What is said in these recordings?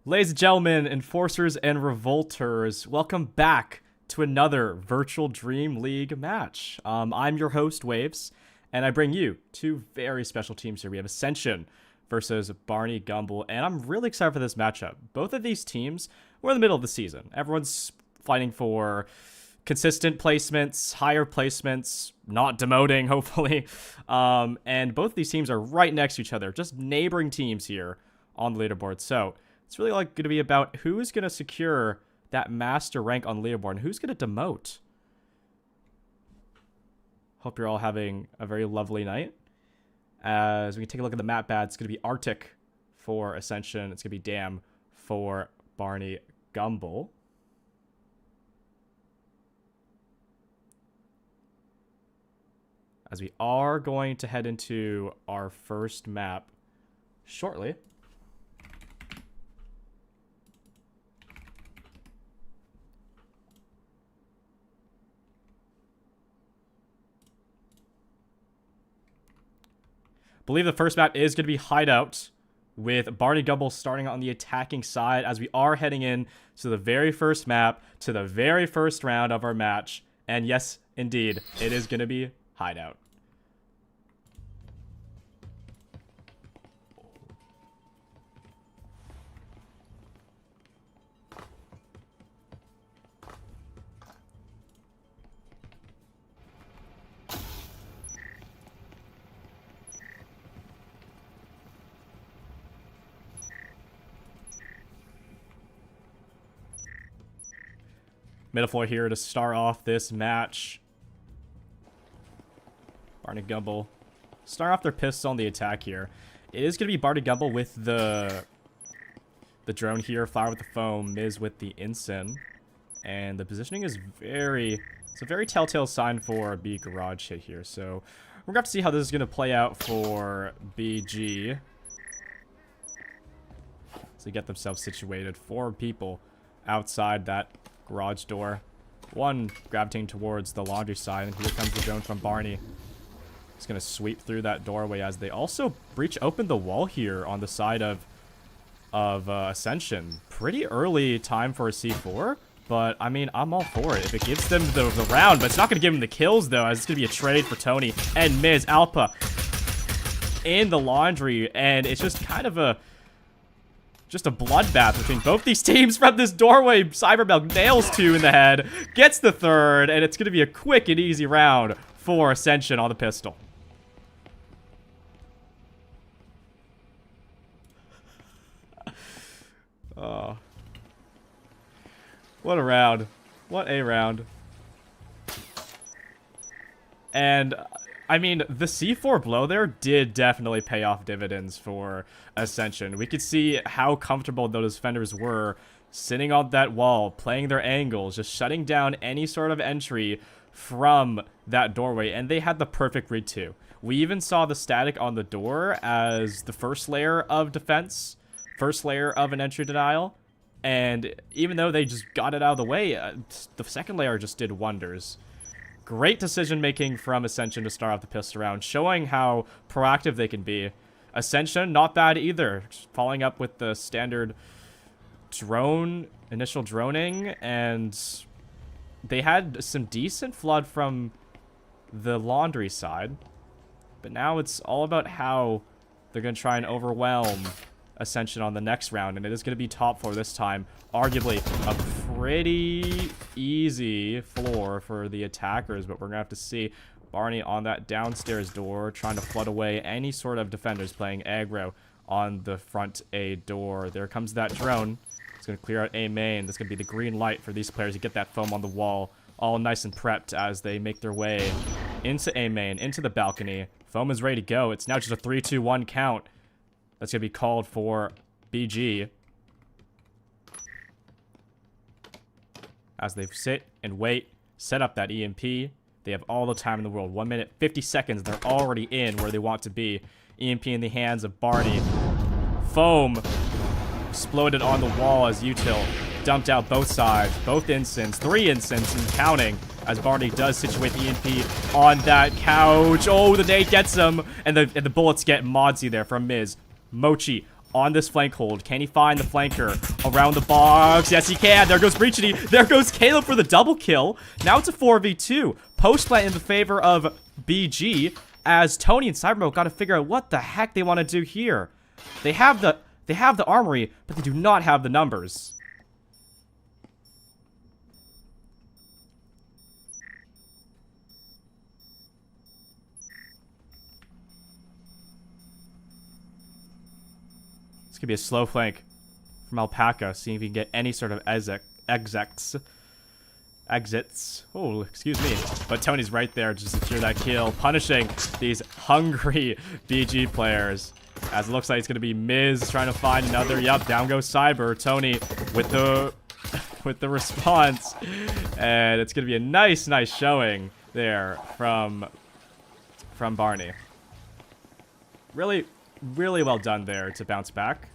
Ladies and gentlemen, enforcers and revolters, welcome back to another Virtual Dream League match. I'm your host, Waves, and I bring you two very special teams here. We have Ascension versus BarneyGumble, and I'm really excited for this matchup. Both of these teams, we're in the middle of the season. Everyone's fighting for consistent placements, higher placements, not demoting, hopefully. And both of these teams are right next to each other, just neighboring teams here on the leaderboard. So it's really going to be about who's going to secure that master rank on the leaderboard and who's going to demote. Hope you're all having a very lovely night. As we take a look at the map pad, it's going to be Arctic for Ascension. It's going to be Dam for BarneyGumble. As we are going to head into our first map shortly. Believe the first map is going to be Hideout, with BarneyGumble starting on the attacking side as we are heading in to the very first map, to the very first round of our match. And yes, indeed, it is going to be Hideout. Middle floor here to start off this match. BarneyGumble start off their pistol on the attack here. It is going to be BarneyGumble with the drone here, Flower with the foam, Miz with the ensign. And the positioning is it's a very telltale sign for a B garage hit here. So we're going to have to see how this is going to play out for BG. So get themselves situated. 4 people outside that garage door. One gravitating towards the laundry side, and here comes the drone from Barney. He's going to sweep through that doorway as they also breach open the wall here on the side of Ascension. Pretty early time for a C4, but I mean, I'm all for it if it gives them the round, but it's not going to give them the kills though, as it's going to be a trade for Tony and Miz. Alpa in the laundry, and it's just kind of a bloodbath between both these teams from this doorway. Cyberbell nails 2 in the head, gets the 3rd, and it's going to be a quick and easy round for Ascension on the pistol. Oh. What a round. What a round. And I mean, the C4 blow there did definitely pay off dividends for Ascension. We could see how comfortable those defenders were sitting on that wall, playing their angles, just shutting down any sort of entry from that doorway. And they had the perfect read too. We even saw the static on the door as the first layer of defense, first layer of an entry denial. And even though they just got it out of the way, the second layer just did wonders. Great decision-making from Ascension to start off the pistol round, showing how proactive they can be. Ascension, not bad either. Just following up with the standard initial droning, and they had some decent flood from the laundry side. But now it's all about how they're going to try and overwhelm Ascension on the next round, and it is going to be top floor this time. Arguably a pretty easy floor for the attackers, but we're going to have to see. Barney on that downstairs door, trying to flood away any sort of defenders playing aggro on the front A door. There comes that drone. It's going to clear out A main. That's going to be the green light for these players to get that foam on the wall, all nice and prepped as they make their way into A main, into the balcony. Foam is ready to go. It's now just a 3-2-1 count. That's going to be called for BG. As they sit and wait, set up that EMP. They have all the time in the world. 1 minute, 50 seconds. They're already in where they want to be. EMP in the hands of Barney. Foam exploded on the wall as Util dumped out both sides. Both ensigns. 3 ensigns and counting as Barney does situate the EMP on that couch. Oh, the nade gets him. And the bullets get Modsy there from Miz. Mochi on this flank hold. Can he find the flanker around the box? Yes, he can. There goes Breachity. There goes Caleb for the double kill. Now it's a 4v2. Post plant in the favor of BG, as Tony and Cybermo got to figure out what the heck they want to do here. They have the armory, but they do not have the numbers. This could be a slow flank from Alpaca, seeing if he can get any sort of exits. Oh, excuse me. But Tony's right there to secure that kill, punishing these hungry BG players. As it looks like it's going to be Miz trying to find another. Yup, down goes Cyber. Tony with the response. And it's going to be a nice showing there from Barney. Really well done there to bounce back.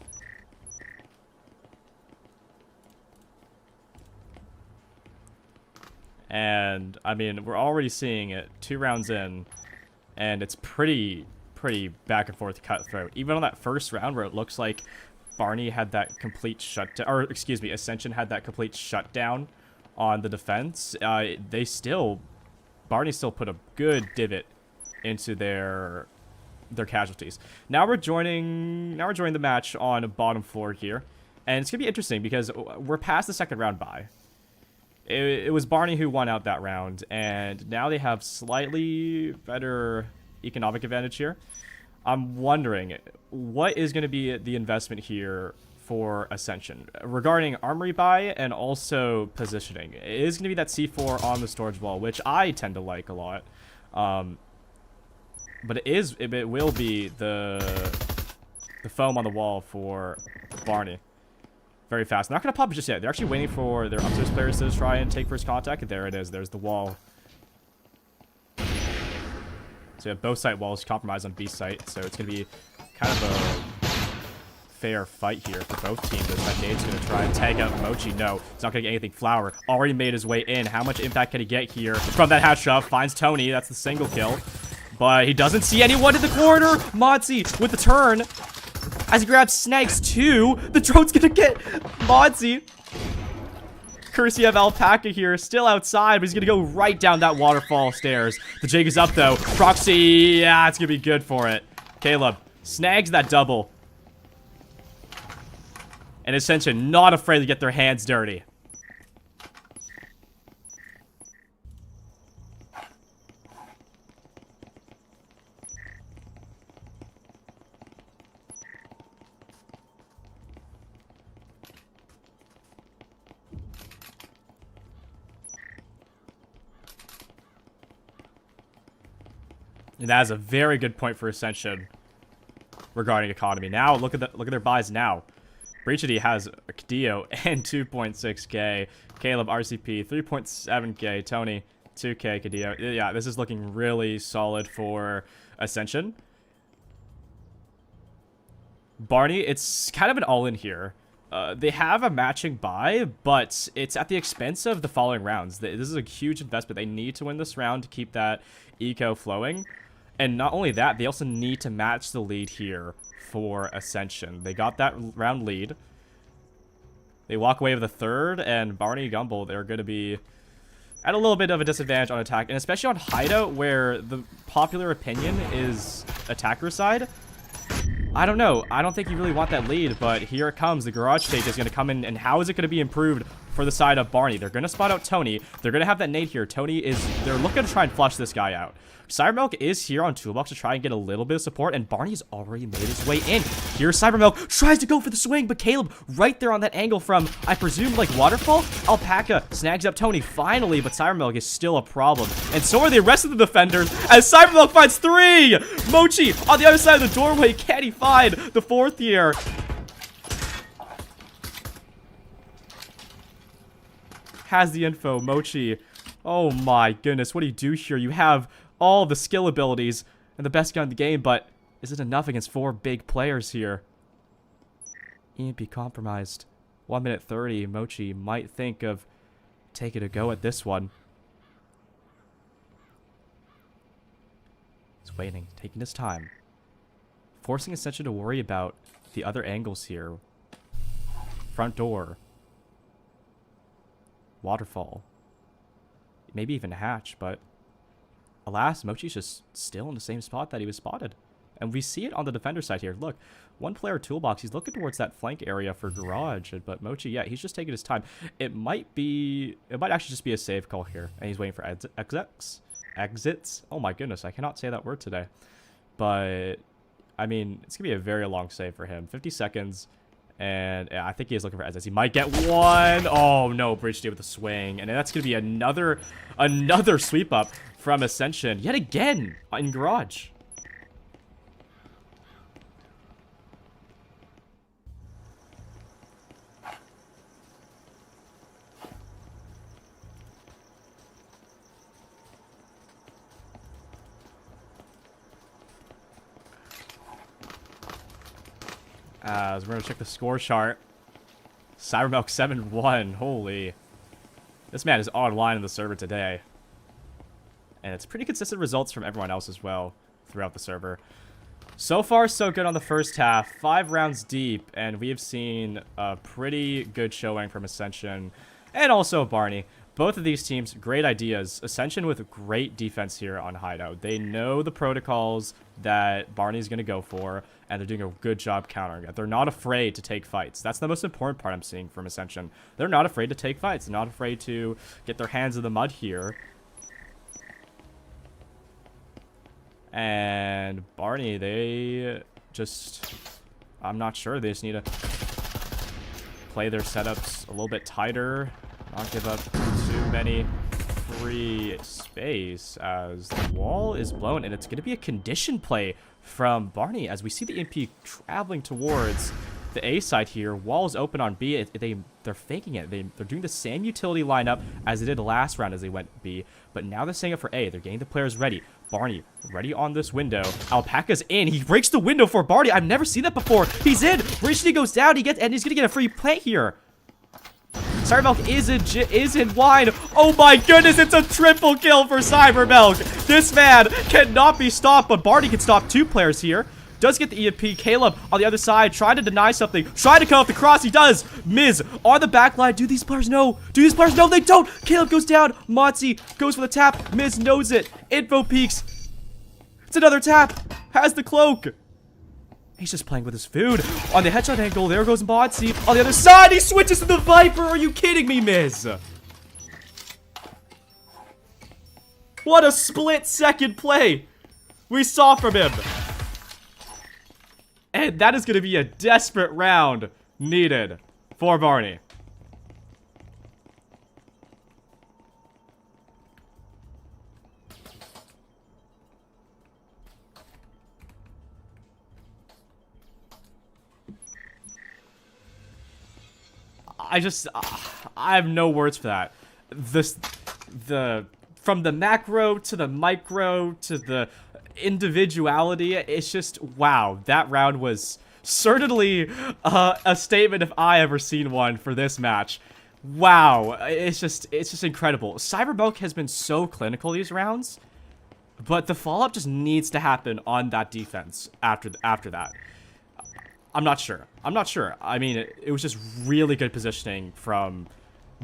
And, I mean, we're already seeing it 2 rounds in, and it's pretty back and forth cutthroat. Even on that first round where it looks like Barney had that complete shutdown, or excuse me, Ascension had that complete shutdown on the defense, Barney still put a good divot into their casualties. Now we're joining the match on bottom floor here, and it's gonna be interesting because we're past the second round bye. It was Barney who won out that round, and now they have slightly better economic advantage here. I'm wondering what is going to be the investment here for Ascension regarding armory buy and also positioning. It is going to be that C4 on the storage wall, which I tend to like a lot. But it will be the foam on the wall for Barney. Very fast. Not going to pop it just yet. They're actually waiting for their upstairs players to try and take first contact. And there it is. There's the wall. So you have both site walls compromised on B site. So it's going to be kind of a fair fight here for both teams. As that nade's going to try and tag out Mochi. No, he's not going to get anything. Flower already made his way in. How much impact can he get here from that half shove? Finds Tony. That's the single kill. But he doesn't see anyone in the corner. Modsy with the turn. As he grabs Snags too, the drone's gonna get Modsy. Courtesy of Alpaca here, still outside, but he's gonna go right down that waterfall stairs. The Jake is up though. Proxy, yeah, it's gonna be good for it. Caleb snags that double. And Ascension not afraid to get their hands dirty. And that is a very good point for Ascension regarding economy. Now, look at their buys now. Breachity has a Dio and 2.6k. Caleb RCP 3.7k. Tony 2k. Dio. Yeah, this is looking really solid for Ascension. Barney, it's kind of an all-in here. They have a matching buy, but it's at the expense of the following rounds. This is a huge investment. They need to win this round to keep that eco flowing. And not only that, they also need to match the lead here for Ascension. They got that round lead. They walk away with a third, and BarneyGumble, they're going to be at a little bit of a disadvantage on attack, and especially on Hideout, where the popular opinion is attacker side. I don't know. I don't think you really want that lead, but here it comes. The garage stage is going to come in, and how is it going to be improved for the side of Barney? They're going to spot out Tony. They're going to have that nade here. They're looking to try and flush this guy out. Cybermilk is here on Toolbox to try and get a little bit of support, and Barney's already made his way in. Here's Cybermilk, tries to go for the swing, but Caleb right there on that angle from, I presume, like Waterfall? Alpaca snags up Tony finally, but Cybermilk is still a problem. And so are the rest of the defenders, as Cybermilk finds 3! Mochi on the other side of the doorway, can he find the 4th here? Has the info, Mochi. Oh my goodness, what do you do here? You have all the skill abilities and the best gun in the game, but is it enough against 4 big players here? EMP compromised. 1 minute 30. Mochi might think of taking a go at this one. He's waiting, taking his time. Forcing Ascension to worry about the other angles here. Front door. Waterfall. Maybe even hatch, but alas, Mochi's just still in the same spot that he was spotted. And we see it on the defender side here. Look, one player toolbox. He's looking towards that flank area for garage. But Mochi, yeah, he's just taking his time. It might actually just be a save call here. And he's waiting for exits. Oh my goodness, I cannot say that word today. But, I mean, it's going to be a very long save for him. 50 seconds. And yeah, I think he is looking for exits. He might get one. Oh no, bridge D with a swing. And that's going to be another sweep up from Ascension. Yet again in garage. As we're going to check the score chart. Cybermilk 7-1. Holy. This man is online in the server today. And it's pretty consistent results from everyone else as well throughout the server. So far, so good on the first half. 5 rounds deep. And we have seen a pretty good showing from Ascension. And also Barney. Both of these teams, great ideas. Ascension with great defense here on Hideout. They know the protocols that Barney's going to go for, and they're doing a good job countering it. They're not afraid to take fights. That's the most important part I'm seeing from Ascension. They're not afraid to take fights. They're not afraid to get their hands in the mud here. And Barney, they just... I'm not sure. They just need to play their setups a little bit tighter. Not give up too many free space as the wall is blown. And it's going to be a condition play from Barney as we see the EMP traveling towards the A side here. Wall's open on B. They're faking it. They're doing the same utility lineup as they did last round as they went B. But now they're setting up for A. They're getting the players ready. Barney ready on this window. Alpaca's in. He breaks the window for Barney. I've never seen that before. He's in. Richie goes down. And he's going to get a free play here. Cybermilk is in wine. Oh my goodness, it's a triple kill for Cybermilk. This man cannot be stopped, but Barney can stop 2 players here. Does get the EMP. Caleb on the other side, trying to deny something. Trying to cut off the cross. He does. Miz on the back line. Do these players know? Do these players know? They don't. Caleb goes down. Motzi goes for the tap. Miz knows it. Info peeks. It's another tap. Has the cloak. He's just playing with his food. On the headshot angle, there goes Motzi. On the other side, he switches to the Viper. Are you kidding me, Miz? What a split-second play we saw from him. And that is going to be a desperate round needed for Barney. I have no words for that. From the macro to the micro to the individuality, it's just, wow. That round was certainly a statement if I ever seen one for this match. Wow, it's just incredible. Cybermilk has been so clinical these rounds, but the follow-up just needs to happen on that defense after that. I'm not sure. I mean, it was just really good positioning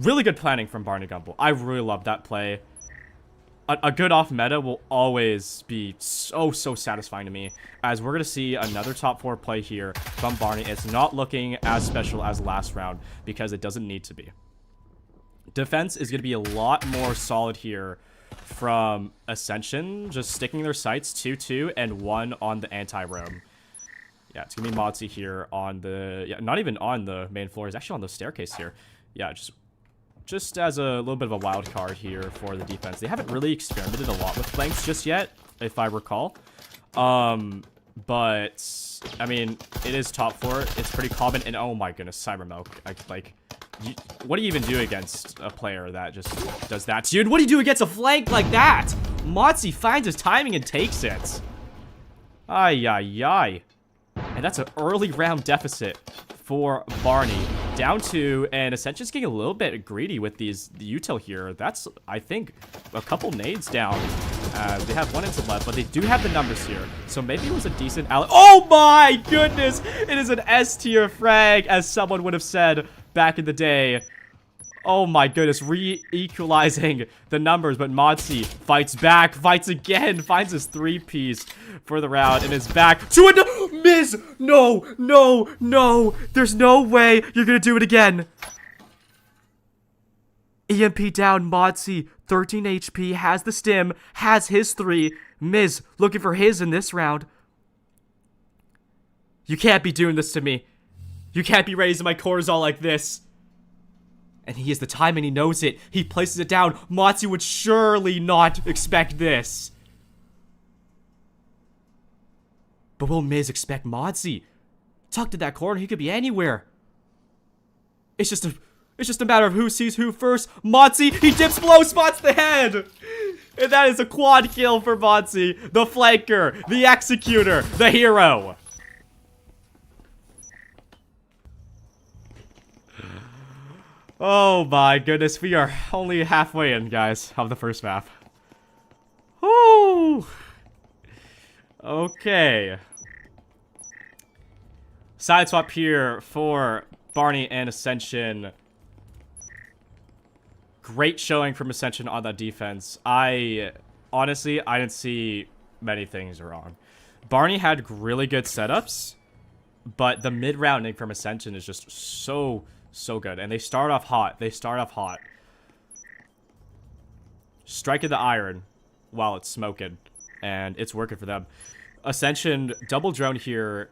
really good planning from BarneyGumble. I really love that play. A good off meta will always be so satisfying to me, as we're going to see another top 4 play here from Barney. It's not looking as special as last round because it doesn't need to be. Defense is going to be a lot more solid here from Ascension, just sticking their sights 2-2 and 1 on the anti-roam. Yeah, it's going to be Motzi here on the... Yeah, not even on the main floor. He's actually on the staircase here. Yeah, just as a little bit of a wild card here for the defense. They haven't really experimented a lot with flanks just yet, if I recall. But, I mean, it is top 4. It's pretty common. And, oh my goodness, Cybermilk. What do you even do against a player that just does that to you? And what do you do against a flank like that? Motzi finds his timing and takes it. Ay, ay, ay. And that's an early round deficit for Barney. Down 2, and Ascension's getting a little bit greedy with the util here. That's, I think, a couple nades down They have 1 instant left, but they do have the numbers here. So maybe it was a decent ally. Oh my goodness! It is an S tier frag, as someone would have said back in the day. Oh my goodness, re-equalizing the numbers, but Modsy fights back, fights again, finds his 3-piece for the round, and is back to a Miz! No, no, no! There's no way you're gonna do it again! EMP down, Modsy, 13 HP, has the stim, has his 3. Miz looking for his in this round. You can't be doing this to me. You can't be raising my cortisol like this. And he has the time and he knows it. He places it down. Modsy would surely not expect this. But will Miz expect Modsy? Tucked in that corner, he could be anywhere. It's just a matter of who sees who first. Modsy, he dips below, spots the head. And that is a quad kill for Modsy. The flanker, the executor, the hero. Oh my goodness, we are only halfway in, guys, of the first map. Woo! Okay. Side swap here for Barney and Ascension. Great showing from Ascension on that defense. Honestly, I didn't see many things wrong. Barney had really good setups, but the mid-rounding from Ascension is just so good. And they start off hot. Striking the iron while it's smoking. And it's working for them. Ascension, double drone here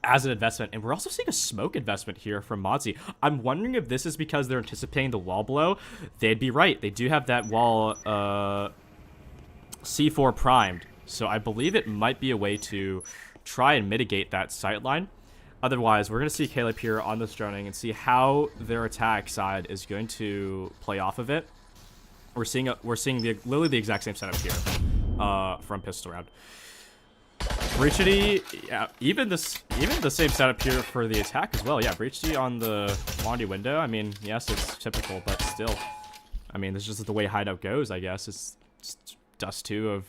as an investment. And we're also seeing a smoke investment here from Modsy. I'm wondering if this is because they're anticipating the wall blow. They'd be right. They do have that wall C4 primed. So I believe it might be a way to try and mitigate that sightline. Otherwise, we're going to see Caleb here on this droning and see how their attack side is going to play off of it. We're seeing literally the exact same setup here from pistol round. Breachity, yeah, even the same setup here for the attack as well. Yeah, Breachity on the Wandy window. I mean, yes, it's typical, but still. I mean, this is just the way Hideout goes, I guess. It's Dust 2 of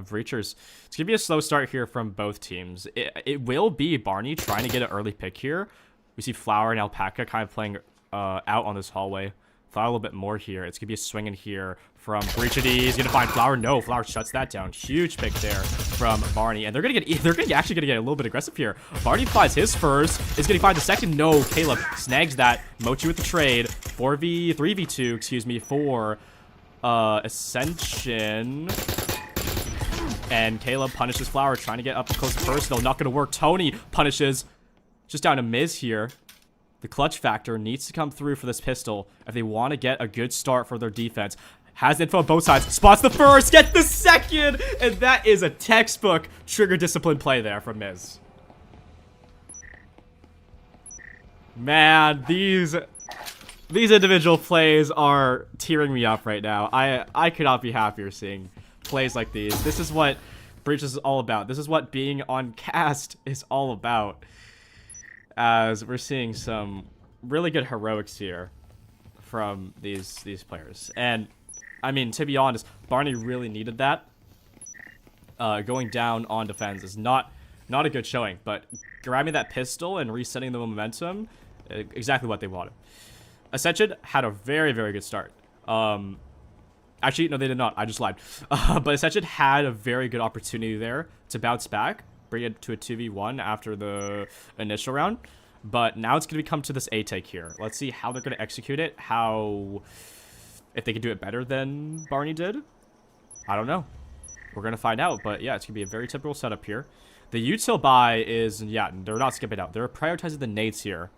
Breachers. It's going to be a slow start here from both teams. It will be Barney trying to get an early pick here. We see Flower and Alpaca kind of playing out on this hallway. Flower a little bit more here. It's going to be a swing in here from Breachity. He's going to find Flower. No, Flower shuts that down. Huge pick there from Barney. And they're actually going to get a little bit aggressive here. Barney finds his first. Is going to find the second. No, Caleb snags that. Mochi with the trade. 3v2, excuse me, for Ascension. And Caleb punishes Flower, trying to get up close and personal. Not going to work. Tony punishes. Just down to Miz here. The clutch factor needs to come through for this pistol if they want to get a good start for their defense. Has info on both sides. Spots the first. Gets the second. And that is a textbook trigger discipline play there from Miz. Man, these individual plays are tearing me up right now. I could not be happier seeing plays like these. This is what Breach is all about. This is what being on cast is all about. As we're seeing some really good heroics here from these players. And I mean, to be honest, Barney really needed that. Going down on defense is not a good showing, but grabbing that pistol and resetting the momentum, exactly what they wanted. Ascension had a very, very good start. Actually, no, they did not. I just lied. But Ascension had a very good opportunity there to bounce back, bring it to a 2v1 after the initial round. But now it's going to come to this A take here. Let's see how they're going to execute it. If they can do it better than Barney did. I don't know. We're going to find out. But yeah, it's going to be a very typical setup here. The util buy is, yeah, they're not skipping out. They're prioritizing the nades here.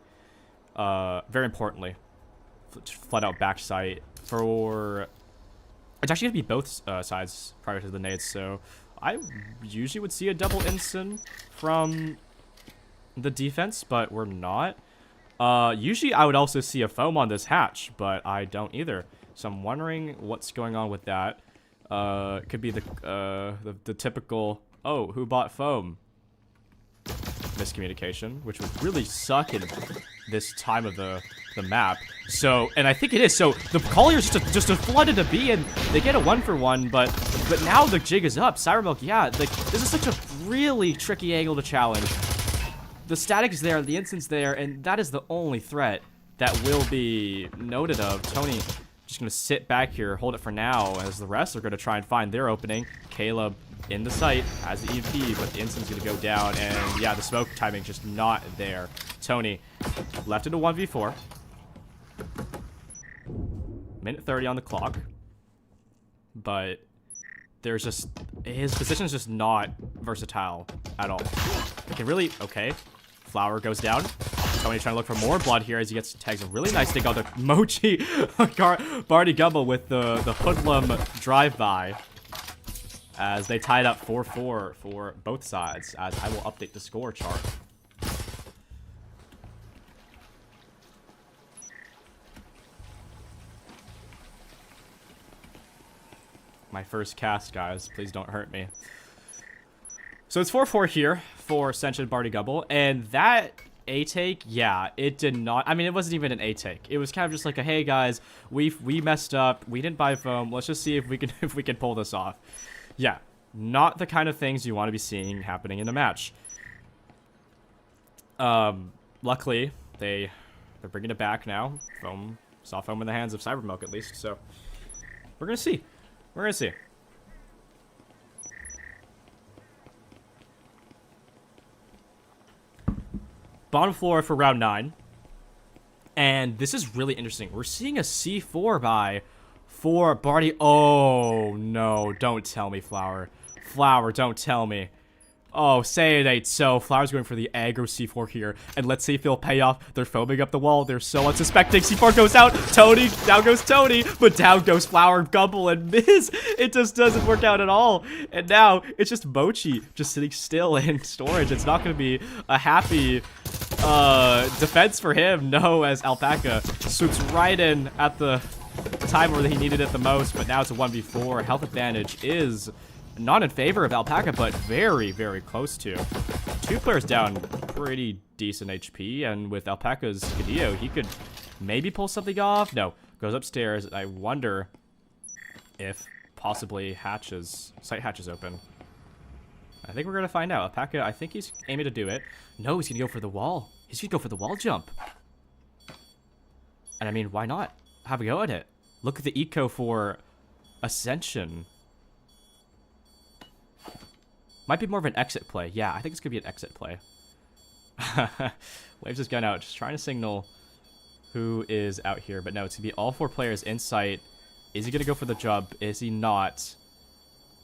Very importantly. Flat out backside for... It's actually going to be both sides prior to the nades, so I usually would see a double ensign from the defense, but we're not. Usually I would also see a foam on this hatch, but I don't either. So I'm wondering what's going on with that. Could be the typical, oh, who bought foam? Miscommunication, which would really suck in this time of the map. So, and I think it is. So the Collier's just a flooded a B, and they get a 1-for-1. But now the jig is up. Cybermilk, yeah, like this is such a really tricky angle to challenge. The static is there, the instant's there, and that is the only threat that will be noted of. Tony just gonna sit back here, hold it for now, as the rest are gonna try and find their opening. Caleb in the site has the EMP, but the instant's gonna go down, and yeah, the smoke timing just not there. Tony left into 1v4. Minute 30 on the clock, but there's just, his position is just not versatile at all. It can really, okay. Flower goes down. Tony trying to look for more blood here as he gets tags. A really nice thing on the Mochi. BarneyGumble with the hoodlum drive-by. As they tied up 4-4 for both sides. As I will update the score chart. My first cast, guys. Please don't hurt me. So it's 4-4 here for Ascension BarneyGumble, and that A-take, yeah, it did not, I mean, it wasn't even an A-take. It was kind of just like a, hey guys, we messed up, we didn't buy foam, let's just see if we can pull this off. Yeah, not the kind of things you want to be seeing happening in the match. Luckily, they're bringing it back now. Foam, soft foam in the hands of Cybermilk at least, so we're gonna see. We're gonna see. Bottom floor for round 9. And this is really interesting. We're seeing a C4 buy for Barney. Oh, no. Don't tell me, Flower. Flower, don't tell me. Oh, say it ain't so. Flower's going for the aggro C4 here. And let's see if it'll pay off. They're foaming up the wall. They're so unsuspecting. C4 goes out. Tony. Down goes Tony. But down goes Flower, Gumble, and Miz. It just doesn't work out at all. And now it's just Mochi just sitting still in storage. It's not going to be a happy defense for him. No, as Alpaca swoops right in at the time where he needed it the most. But now it's a 1v4. Health advantage is not in favor of Alpaca, but very, very close to. 2 players down, pretty decent HP, and with Alpaca's Hideout, he could maybe pull something off. No, goes upstairs. I wonder if possibly site hatches open. I think we're gonna find out. Alpaca, I think he's aiming to do it. No, he's gonna go for the wall. He's gonna go for the wall jump. And I mean, why not? Have a go at it. Look at the eco for Ascension. Might be more of an exit play. Yeah, I think it's going to be an exit play. Waves his gun out, just trying to signal who is out here. But no, it's going to be all 4 players in sight. Is he going to go for the jump? Is he not?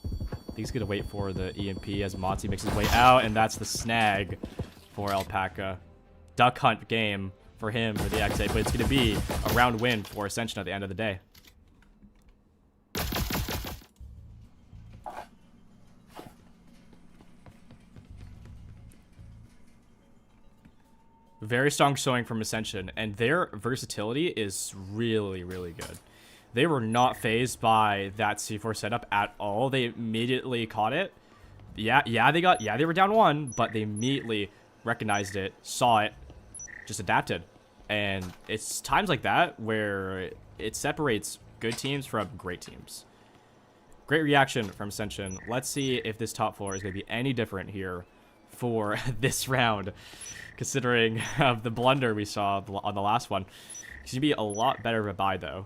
I think he's going to wait for the EMP as Monty makes his way out. And that's the snag for Alpaca. Duck hunt game for him for the exit. But it's going to be a round win for Ascension at the end of the day. Very strong showing from Ascension, and their versatility is really, really good. They were not phased by that C4 setup at all. They immediately caught it. Yeah, they were down 1, but they immediately recognized it, saw it, just adapted. And it's times like that where it separates good teams from great teams. Great reaction from Ascension. Let's see if this top floor is going to be any different here for this round, considering the blunder we saw on the last one. It's going to be a lot better of a buy, though.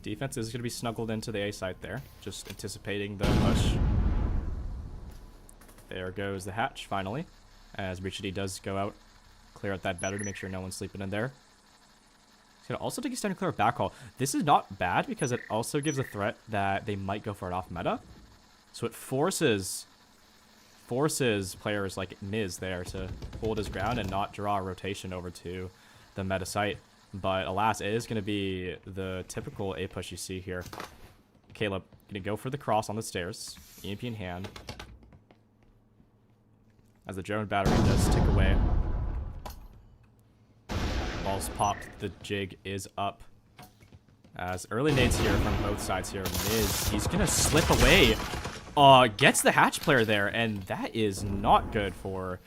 Defense is going to be snuggled into the A site there, just anticipating the push. There goes the hatch, finally, as Richard does go out, clear out that better to make sure no one's sleeping in there. He's going to also take his time to clear a backhaul. This is not bad because it also gives a threat that they might go for it off meta. So it forces players like Miz there to hold his ground and not draw a rotation over to the meta site. But alas, it is going to be the typical A push you see here. Caleb going to go for the cross on the stairs, EMP in hand. as the drone battery does tick away. Ball's popped. The jig is up. As early nades here from both sides here. Miz, he's going to slip away. Gets the hatch player there, and that is not good for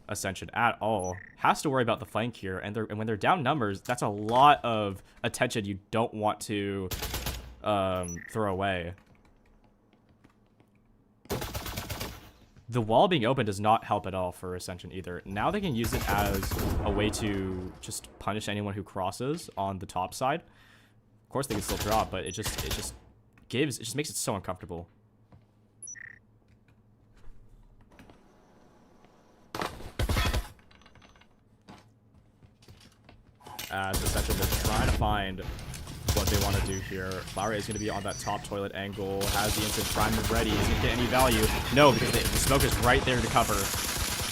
Ascension at all. Has to worry about the flank here, and when they're down numbers, that's a lot of attention you don't want to throw away. The wall being open does not help at all for Ascension either. Now they can use it as a way to just punish anyone who crosses on the top side. Of course they can still drop, but it just makes it so uncomfortable. As Ascension, they're trying to find what they want to do here. Flowery is going to be on that top toilet angle, has the instant prime ready. Is going to get any value? No, because the smoke is right there to cover.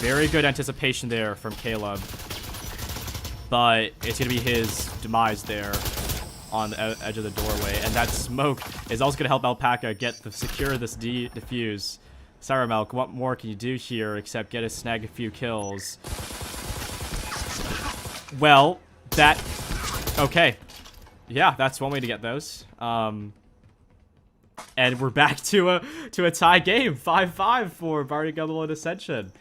Very good anticipation there from Caleb. But it's going to be his demise there on the edge of the doorway. And that smoke is also going to help Alpaca secure this defuse. Sour Milk, what more can you do here except snag a few kills? Well, okay. Yeah, that's one way to get those. And we're back to a tie game, 5-5 for BarneyGumble and Ascension.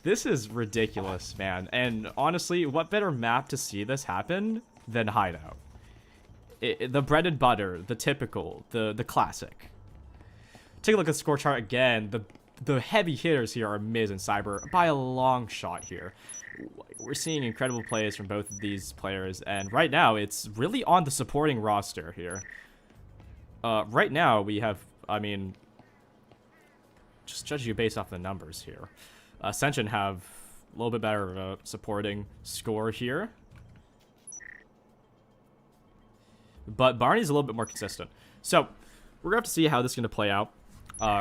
This is ridiculous, man. And honestly, what better map to see this happen than Hideout? The bread and butter, the typical, the classic. Take a look at the score chart again. The heavy hitters here are Miz and Cyber by a long shot here. We're seeing incredible plays from both of these players, and right now it's really on the supporting roster here. Right now we have, I mean, just judge you based off the numbers here. Ascension have a little bit better of a supporting score here, but Barney's a little bit more consistent. So we're gonna have to see how this is gonna play out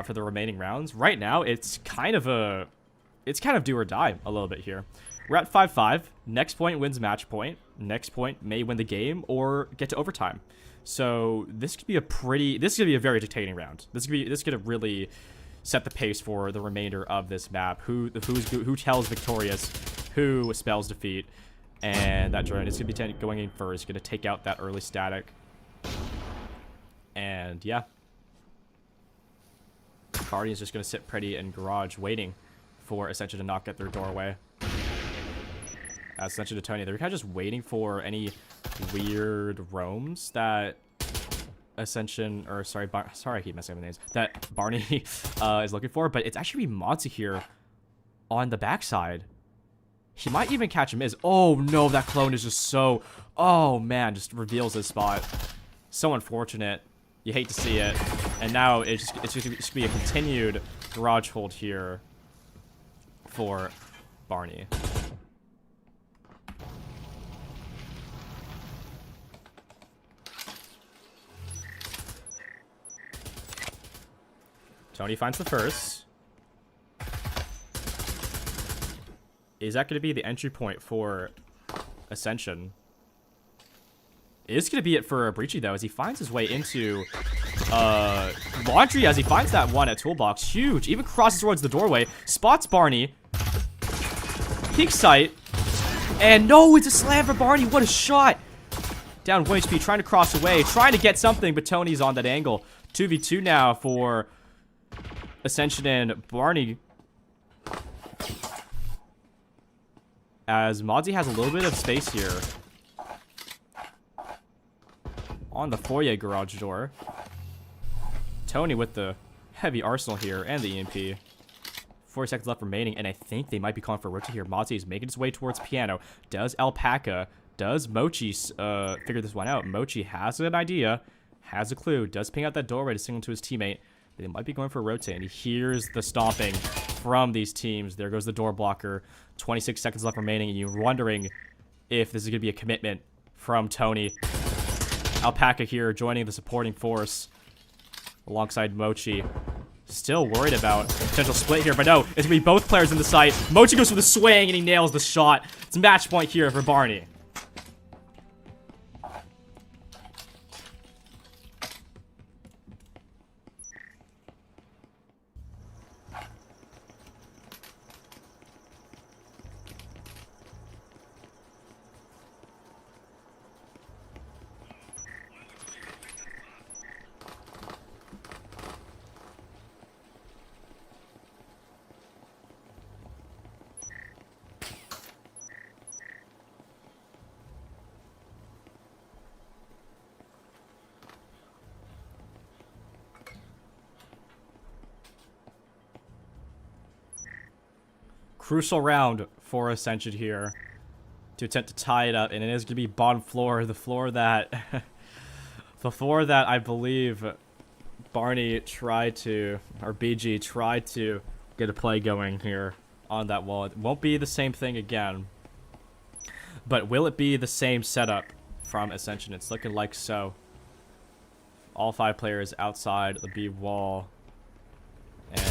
for the remaining rounds. Right now it's kind of do or die a little bit here. We're at 5-5. Next point wins match point. Next point may win the game or get to overtime. So this could be a very entertaining round. This could really set the pace for the remainder of this map. Who tells victorious, who spells defeat, and that drone is gonna be going in first. Gonna take out that early static. And yeah, Guardian is just gonna sit pretty in garage waiting for Ascension to knock at their doorway. Ascension to Tony, they're kind of just waiting for any weird roams that Ascension, or sorry, I keep messing up the names, that Barney is looking for, but it's actually Monty here on the backside. He might even catch him. Oh no, that clone is just so, oh man, just reveals his spot. So unfortunate. You hate to see it. And now it's just gonna be a continued garage hold here for Barney. Tony finds the first. Is that going to be the entry point for Ascension? It is going to be it for Breachy, though, as he finds his way into Laundry, as he finds that one at Toolbox. Huge. Even crosses towards the doorway. Spots Barney. Peak sight. And no, it's a slam for Barney. What a shot. Down 1 HP, trying to cross away. Trying to get something, but Tony's on that angle. 2v2 now for Ascension and Barney, as Modsy has a little bit of space here on the foyer garage door. Tony with the heavy arsenal here and the EMP. 4 seconds left remaining, and I think they might be calling for a rotate here. Modsy is making his way towards piano. Does Alpaca, does Mochi figure this one out? Mochi has an idea, has a clue, does ping out that doorway to signal to his teammate. They might be going for a rotate, and he hears the stomping from these teams. There goes the door blocker. 26 seconds left remaining, and you're wondering if this is going to be a commitment from Tony. Alpaca here joining the supporting force alongside Mochi. Still worried about potential split here, but no, it's going to be both players in the site. Mochi goes for the swing, and he nails the shot. It's match point here for Barney. Crucial round for Ascension here to attempt to tie it up, and it is going to be bottom floor, the floor that the floor that I believe Barney tried to, or BG tried to get a play going here on that wall. It won't be the same thing again, but will it be the same setup from Ascension? It's looking like so. All 5 players outside the B wall, and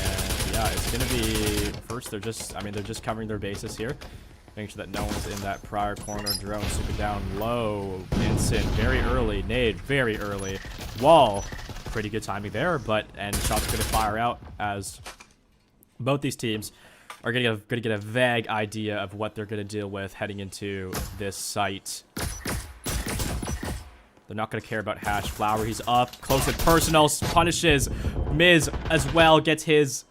yeah, it's gonna be first. They're just covering their bases here, making sure that no one's in that prior corner. Drone super down low. Vincent very early. Nade very early. Wall, pretty good timing there, and shots are gonna fire out as both these teams are gonna get a vague idea of what they're gonna deal with heading into this site. They're not gonna care about Hash. Flower, he's up close and personal, punishes Miz as well, gets his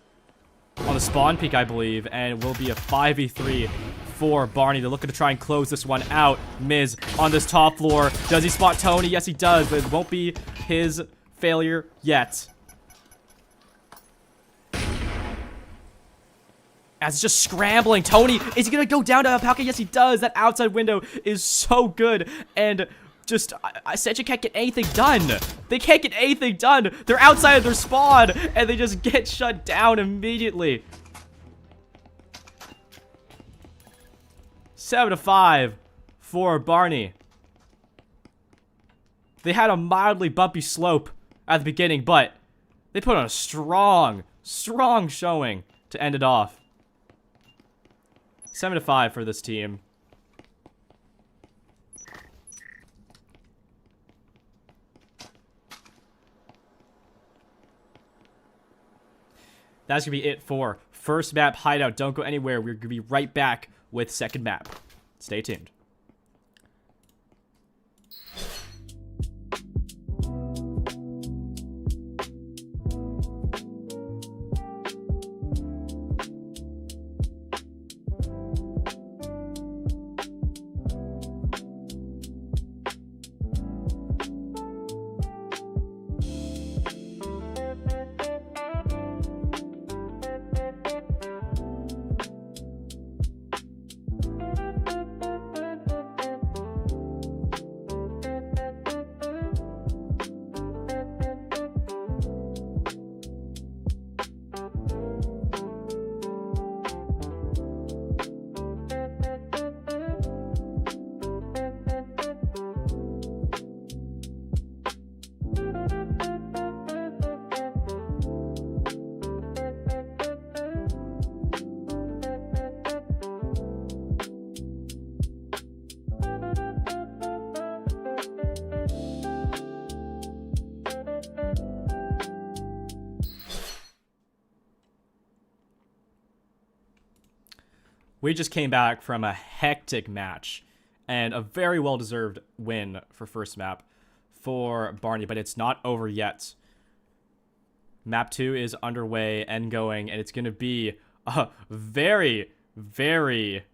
on the spawn peak, I believe, and will be a 5v3 for Barney. They're looking to try and close this one out. Miz on this top floor. Does he spot Tony? Yes, he does, but it won't be his failure yet. As it's just scrambling. Tony, is he gonna go down to Alpaca? Yes, he does. That outside window is so good, and just Ascension can't get anything done. They can't get anything done. They're outside of their spawn, and they just get shut down immediately. 7-5 for Barney. They had a mildly bumpy slope at the beginning, but they put on a strong showing to end it off. 7-5 for this team. That's going to be it for first map Hideout. Don't go anywhere. We're going to be right back with second map. Stay tuned. We just came back from a hectic match and a very well-deserved win for first map for Barney, but it's not over yet. Map 2 is underway and going, and it's going to be a very, very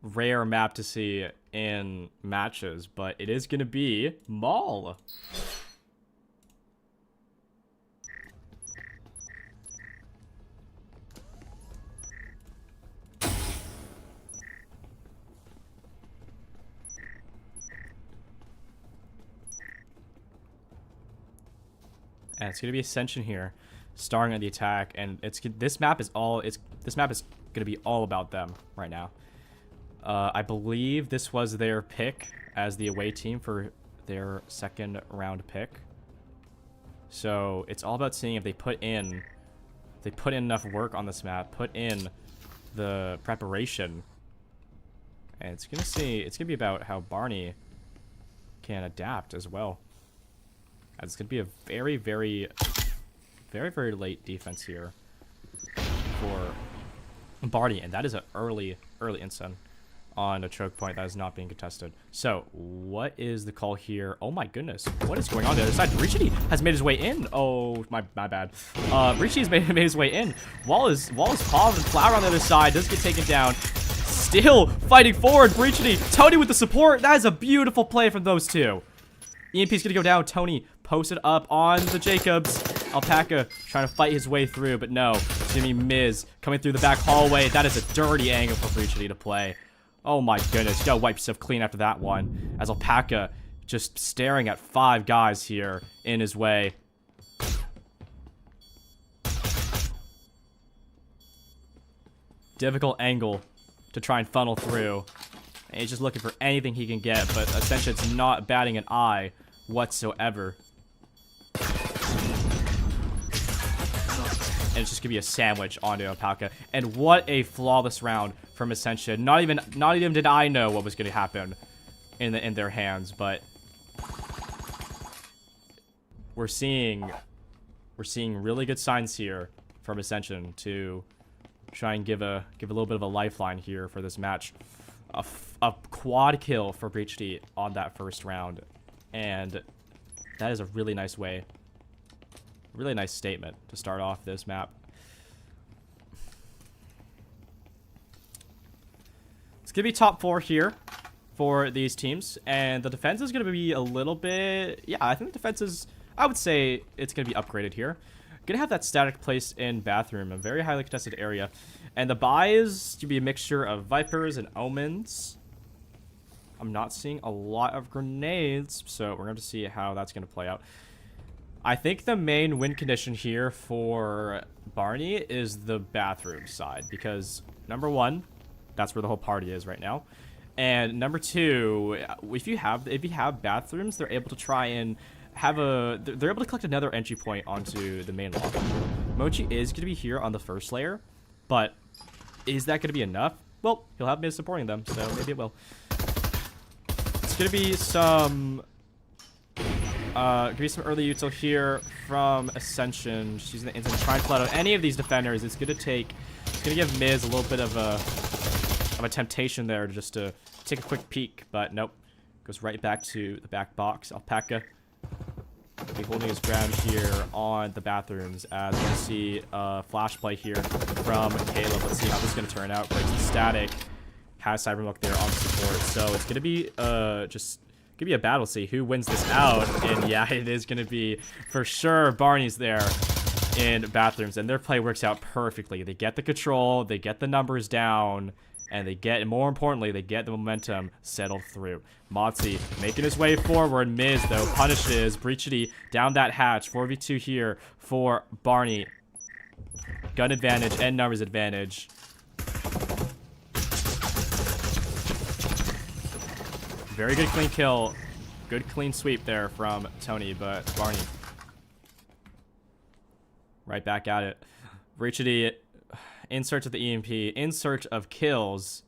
rare map to see in matches, but it is going to be Maul. And it's gonna be Ascension here, starring on the attack, and this map is gonna be all about them right now. I believe this was their pick as the away team for their second round pick. So it's all about seeing if they put in enough work on this map, put in the preparation, and it's gonna be about how Barney can adapt as well. It's going to be a very, very, very, very late defense here for Barney. And that is an early instant on a choke point that is not being contested. So, what is the call here? Oh my goodness. What is going on the other side? Breachy has made his way in. Oh, my bad. Breachy has made his way in. Wall is palmed and Flower on the other side. Does get taken down. Still fighting forward. Breachy. Tony with the support. That is a beautiful play from those two. EMP's going to go down. Tony posted up on the Jacobs. Alpaca trying to fight his way through, but no. It's gonna be Miz coming through the back hallway. That is a dirty angle for Breachity to play. Oh my goodness, you gotta wipe yourself clean after that one. As Alpaca just staring at 5 guys here in his way. Difficult angle to try and funnel through. And he's just looking for anything he can get, but Ascension's not batting an eye whatsoever. And it's just gonna be a sandwich onto Alpaca. And what a flawless round from Ascension. Not even did I know what was gonna happen in their hands, but we're seeing really good signs here from Ascension to try and give a little bit of a lifeline here for this match. A quad kill for Breachity on that first round, and that is a really nice way, really nice statement to start off this map. It's gonna be top 4 here for these teams, and the defense is gonna be a little bit, yeah, I think the defense is, I would say it's gonna be upgraded here. Gonna have that static place in bathroom, a very highly contested area, and the buys to be a mixture of Vipers and Omens. I'm not seeing a lot of grenades, so we're going to see how that's going to play out. I think the main win condition here for Barney is the bathroom side, because number 1, that's where the whole party is right now, and number 2, if you have bathrooms, they're able to try and they're able to collect another entry point onto the main lobby. Mochi is going to be here on the first layer, but is that going to be enough? Well, he'll have Miz supporting them, so maybe it will. It's going to be some early util here from Ascension. She's going to try and flat out any of these defenders. It's going to give Miz a little bit of a temptation there just to take a quick peek, but nope. Goes right back to the back box. Alpaca be holding his ground here on the bathrooms as we see a flash play here from Caleb. Let's see how this is going to turn out. Breaks the static. Has Cybermuck there on support. So it's going to be just going to be a battle to see who wins this out. And yeah, it is going to be for sure Barney's there in bathrooms. And their play works out perfectly. They get the control. They get the numbers down. And more importantly, they get the momentum settled through. Motzi making his way forward. Miz, though, punishes Breachity down that hatch. 4v2 here for Barney. Gun advantage and numbers advantage. Very good clean kill. Good clean sweep there from Tony, but Barney right back at it. Breachity in search of the EMP, in search of kills,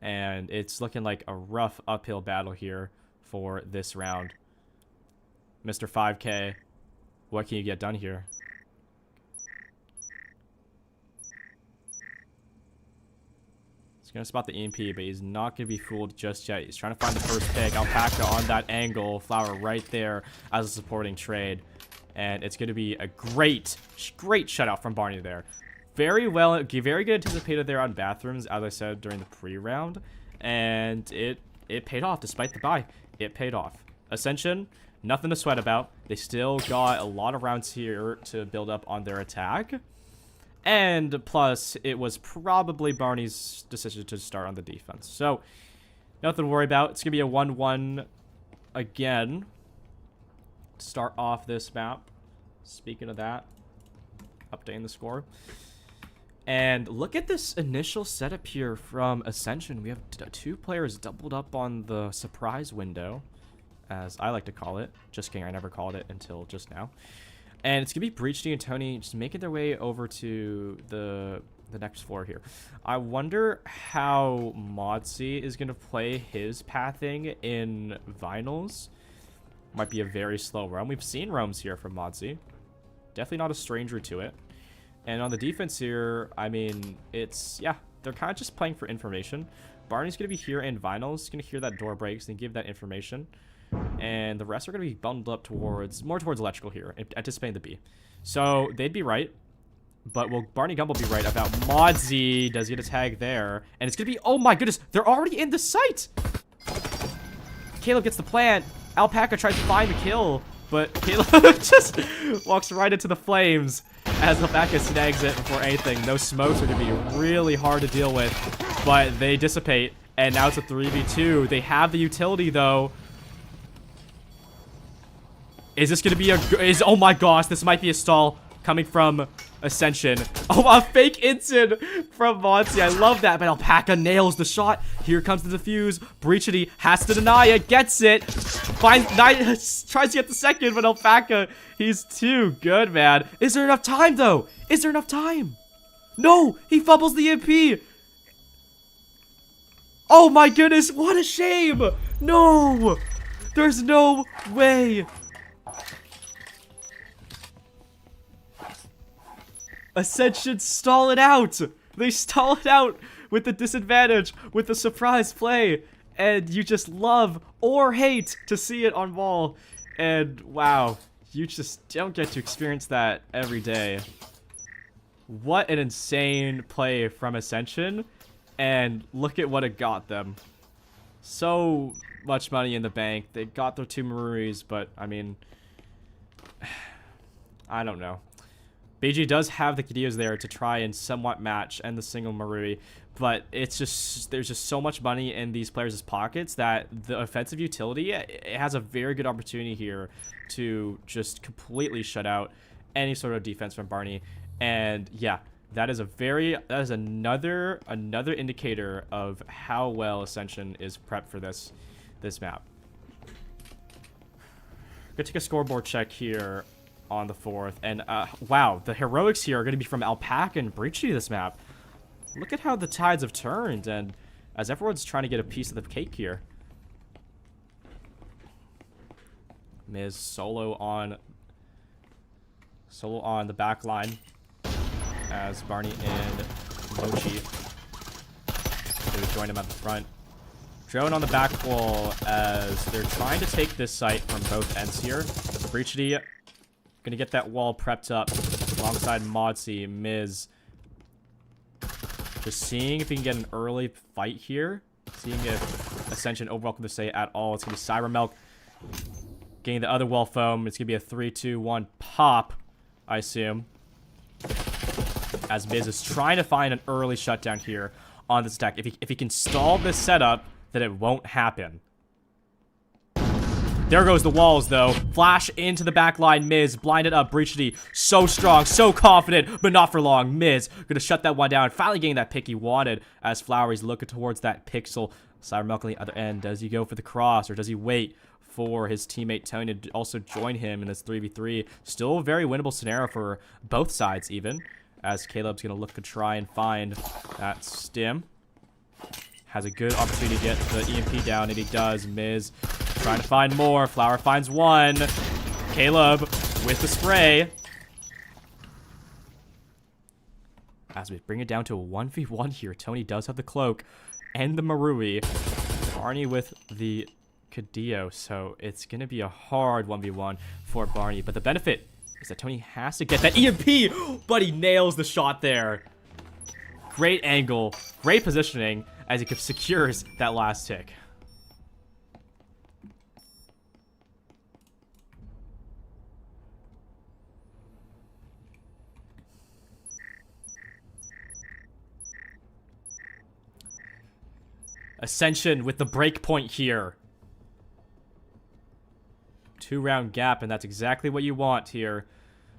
and it's looking like a rough uphill battle here for this round. Mr. 5K, what can you get done here? He's going to spot the EMP, but he's not going to be fooled just yet. He's trying to find the first pick. Alpaca on that angle. Flower right there as a supporting trade. And it's going to be a great shutout from Barney there. Very good anticipated there on bathrooms, as I said during the pre-round, and it paid off despite the buy. It paid off. Ascension, nothing to sweat about. They still got a lot of rounds here to build up on their attack, and plus it was probably Barney's decision to start on the defense. So nothing to worry about. It's gonna be a 1-1 again. Start off this map. Speaking of that, updating the score. And look at this initial setup here from Ascension. We have 2 players doubled up on the surprise window, as I like to call it. Just kidding, I never called it until just now. And it's going to be Breachity and Tony just making their way over to the next floor here. I wonder how Modzy is going to play his pathing in Vinyls. Might be a very slow roam. We've seen roams here from Modzy. Definitely not a stranger to it. And on the defense here, I mean, they're kind of just playing for information. Barney's going to be here in Vinyls. He's going to hear that door breaks and give that information. And the rest are going to be bundled up more towards electrical here, anticipating the B. So they'd be right. But will BarneyGumble be right about Modzy? Does he get a tag there? And it's going to be, oh my goodness, they're already in the site! Caleb gets the plant. Alpaca tries to find the kill. But Caleb just walks right into the flames as Alpaca snags it before anything. Those smokes are going to be really hard to deal with, but they dissipate, and now it's a 3v2. They have the utility, though. Is this going to be oh my gosh, this might be a stall coming from Ascension. Oh, a fake instant from Monty. I love that, but Alpaca nails the shot. Here comes the defuse. Breachity has to deny it, gets it. Tries to get the second, but Alpaca, he's too good, man. Is there enough time, though? Is there enough time? No, he fumbles the MP. Oh my goodness, what a shame. No, there's no way. Ascension stall it out. They stall it out with the disadvantage, with the surprise play. And you just love or hate to see it on Maul. And wow, you just don't get to experience that every day. What an insane play from Ascension. And look at what it got them. So much money in the bank. They got their 2 Maruis, but I mean, I don't know. BG does have the Hideouts there to try and somewhat match and the single Marui, but it's just, there's just so much money in these players' pockets that the offensive utility, it has a very good opportunity here to just completely shut out any sort of defense from Barney. And yeah, that is another indicator of how well Ascension is prepped for this map. Gonna take a scoreboard check here on the 4th, and wow, the heroics here are going to be from Alpaca and Breachy this map. Look at how the tides have turned, and as everyone's trying to get a piece of the cake here. Miz solo on the back line as Barney and Mochi join him at the front. Drone on the back wall as they're trying to take this site from both ends here. Breachy gonna get that wall prepped up alongside Modsy. Miz just seeing if he can get an early fight here. Seeing if Ascension overwhelmed to say at all. It's gonna be Cyber Milk getting the other wall foam. It's gonna be a 3-2-1 pop, I assume. As Miz is trying to find an early shutdown here on this attack. If he can stall this setup, then it won't happen. There goes the walls, though. Flash into the back line. Miz blinded up. Breachity so strong, so confident, but not for long. Miz gonna shut that one down. Finally getting that pick he wanted as Flowery's looking towards that pixel. Cyber Milk on the other end. Does he go for the cross or does he wait for his teammate Tony to also join him in this 3v3? Still a very winnable scenario for both sides, even as Caleb's gonna look to try and find that stim. Has a good opportunity to get the EMP down, and he does. Miz trying to find more. Flower finds one. Caleb with the spray. As we bring it down to a 1v1 here, Tony does have the cloak and the Marui. Barney with the Cadillo, so it's going to be a hard 1v1 for Barney. But the benefit is that Tony has to get that EMP, but he nails the shot there. Great angle, great positioning as he secures that last tick. Ascension with the break point here. 2-round gap, and that's exactly what you want here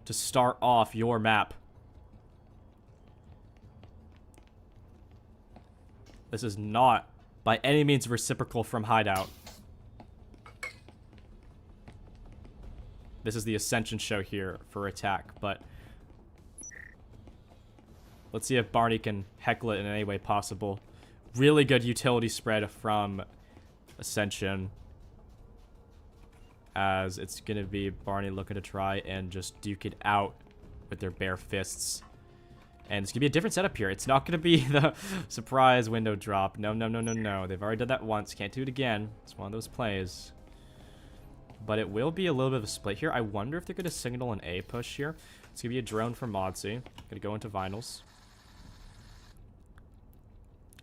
to start off your map. This is not by any means reciprocal from Hideout. This is the Ascension show here for attack, but let's see if Barney can heckle it in any way possible. Really good utility spread from Ascension, as it's going to be Barney looking to try and just duke it out with their bare fists. And it's going to be a different setup here. It's not going to be the surprise window drop. No, no, no, no, no. They've already done that once. Can't do it again. It's one of those plays. But it will be a little bit of a split here. I wonder if they're going to signal an A push here. It's going to be a drone from Modsy. Going to go into vinyls.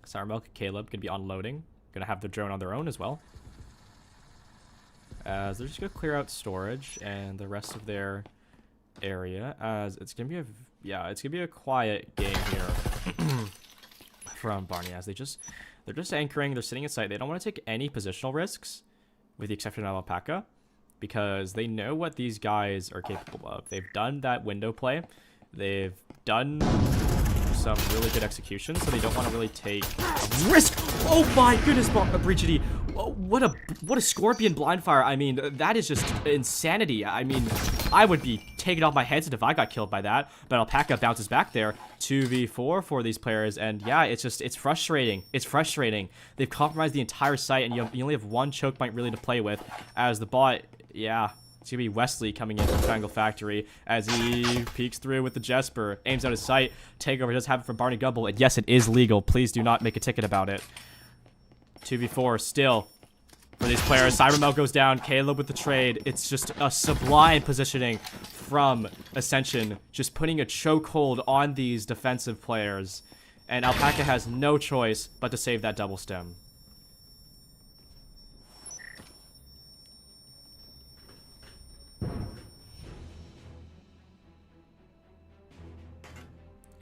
Sour Milk and Caleb going to be unloading. Going to have the drone on their own as well. as they're just gonna clear out storage and the rest of their area, as it's gonna be it's gonna be a quiet game here from Barney, as they're just anchoring, they're sitting in sight. They don't want to take any positional risks, with the exception of Alpaca, because they know what these guys are capable of. They've done that window play, they've done some really good execution, so they don't want to really take risk. Oh my goodness, Breachity. What a scorpion blind fire. I mean, that is just insanity. I mean, I would be taken off my headset if I got killed by that, but Alpaca bounces back there. 2v4 for these players, and yeah, it's frustrating. It's frustrating. They've compromised the entire site, and you only have one choke point really to play with, as the bot, yeah, it's gonna be Wesley coming in from Triangle Factory as he peeks through with the Jesper, aims out his sight. Takeover does happen from BarneyGumble, and yes, it is legal. Please do not make a ticket about it. 2v4 still for these players. Cybermel goes down. Caleb with the trade. It's just a sublime positioning from Ascension, just putting a chokehold on these defensive players, and Alpaca has no choice but to save that double stem.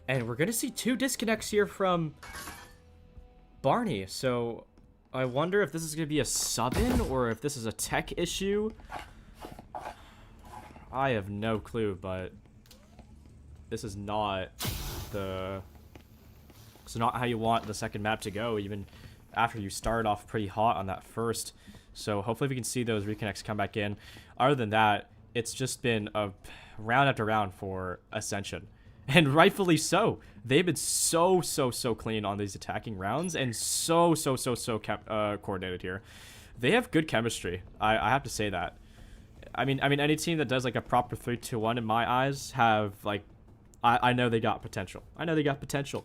And we're going to see 2 disconnects here from Barney. So I wonder if this is going to be a sub-in or if this is a tech issue. I have no clue, but this is not how you want the second map to go, even after you started off pretty hot on that first. So hopefully we can see those reconnects come back in. Other than that, it's just been a round after round for Ascension. And rightfully so. They've been so clean on these attacking rounds, and so coordinated here. They have good chemistry. I have to say that. I mean, any team that does like a proper 3-2-1 in my eyes have like, I know they got potential. I know they got potential.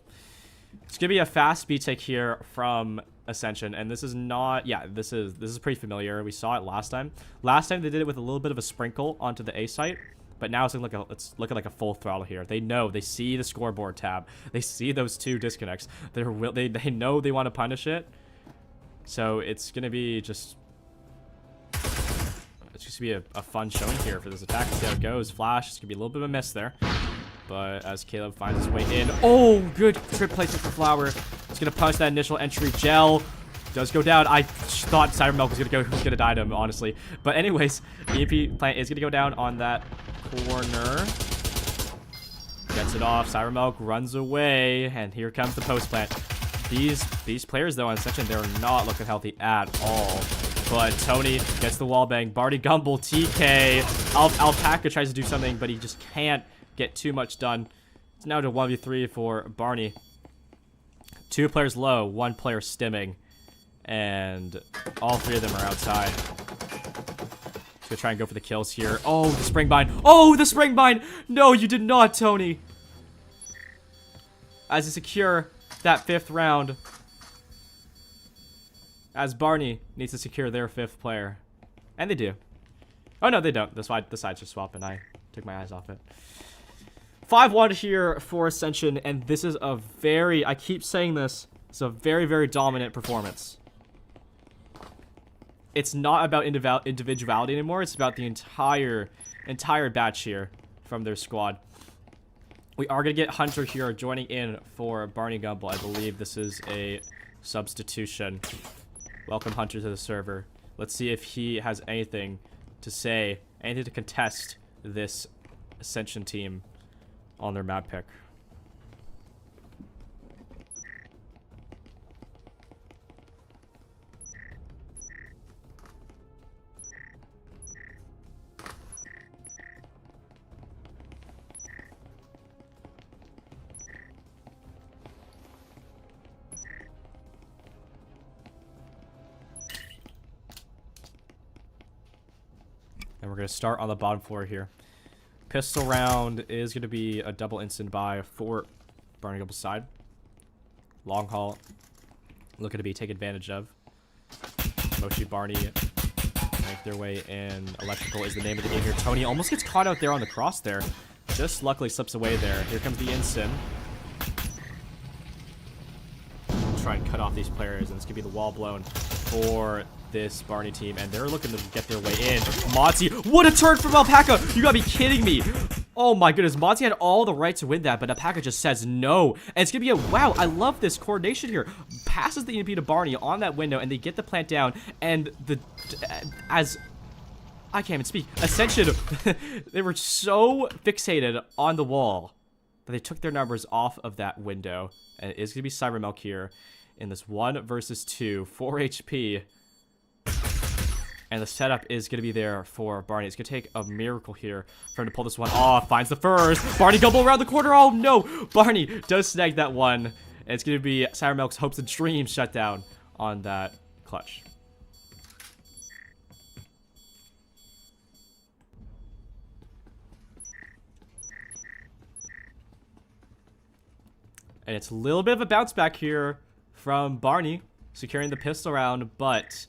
It's gonna be a fast B take here from Ascension, and this is not. Yeah, this is pretty familiar. We saw it last time. Last time they did it with a little bit of a sprinkle onto the A site. But now it's looking like a full throttle here. They know, they see the scoreboard tab. They see those 2 disconnects. They know they want to punish it. So it's gonna be just a fun showing here for this attack. See how it goes. Flash. It's gonna be a little bit of a miss there. But as Caleb finds his way in, oh, good trip placement for Flower. It's gonna punish that initial entry. Gel does go down. I thought Cybermel was gonna die to him, honestly. But anyways, EMP plant is gonna go down on that corner. Gets it off. Cybermel runs away, and here comes the post plant. These players though on Ascension, they're not looking healthy at all. But Tony gets the wall bang. BarneyGumble TK. Alpaca tries to do something, but he just can't get too much done. It's now to 1v3 for Barney. 2 players low, 1 player stimming, and all 3 of them are outside. Gonna try and go for the kills here. Oh, the spring bind. Oh, the spring bind. No, you did not, Tony. As you secure that 5th round, as Barney needs to secure their 5th player, and they do. Oh no, they don't. The sides just swap, and I took my eyes off it. 5-1 here for Ascension, and this is a very, I keep saying this, it's a very dominant performance. It's not about individuality anymore. It's about the entire batch here from their squad. We are going to get Hunter here joining in for BarneyGumble. I believe this is a substitution. Welcome, Hunter, to the server. Let's see if he has anything to say, anything to contest this Ascension team on their map pick. And we're going to start on the bottom floor here. Pistol round is going to be a double instant buy for BarneyGumble's side. Long haul looking to be taken advantage of. Moshi Barney make their way in. Electrical is the name of the game here. Tony almost gets caught out there on the cross there. Just luckily slips away there. Here comes the instant. try and cut off these players, and it's gonna be the wall blown for this Barney team, and they're looking to get their way in. Monty, what a turn from Alpaca! You gotta be kidding me! Oh my goodness, Monty had all the right to win that, but Alpaca just says no. And it's gonna be a, wow, I love this coordination here. Passes the EMP to Barney on that window, and they get the plant down, and I can't even speak. Ascension, they were so fixated on the wall that they took their numbers off of that window. And it is gonna be Cybermilk here in this 1 versus 2, 4 HP. And the setup is going to be there for Barney. It's going to take a miracle here for him to pull this one off. Finds the first. BarneyGumble around the corner. Oh, no. Barney does snag that one. And it's going to be Cybermilk's hopes and dreams shut down on that clutch. And it's a little bit of a bounce back here from Barney, securing the pistol round, but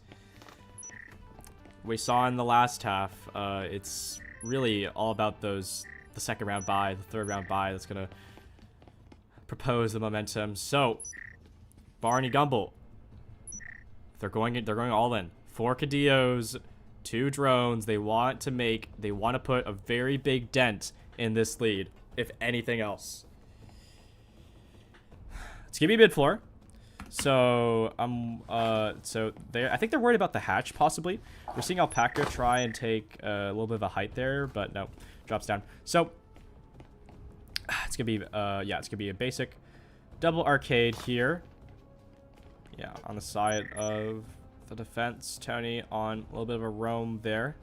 we saw in the last half, it's really all about the second round buy, the third round buy that's gonna propose the momentum. So, BarneyGumble, they're going all in. 4 Cadeos, 2 drones. They want to put a very big dent in this lead, if anything else. It's gonna be mid floor. So I think they're worried about the hatch possibly. We're seeing Alpaca try and take a little bit of a height there, but no, drops down. So it's gonna be it's gonna be a basic double arcade here. Yeah, on the side of the defense. Tony on a little bit of a roam there.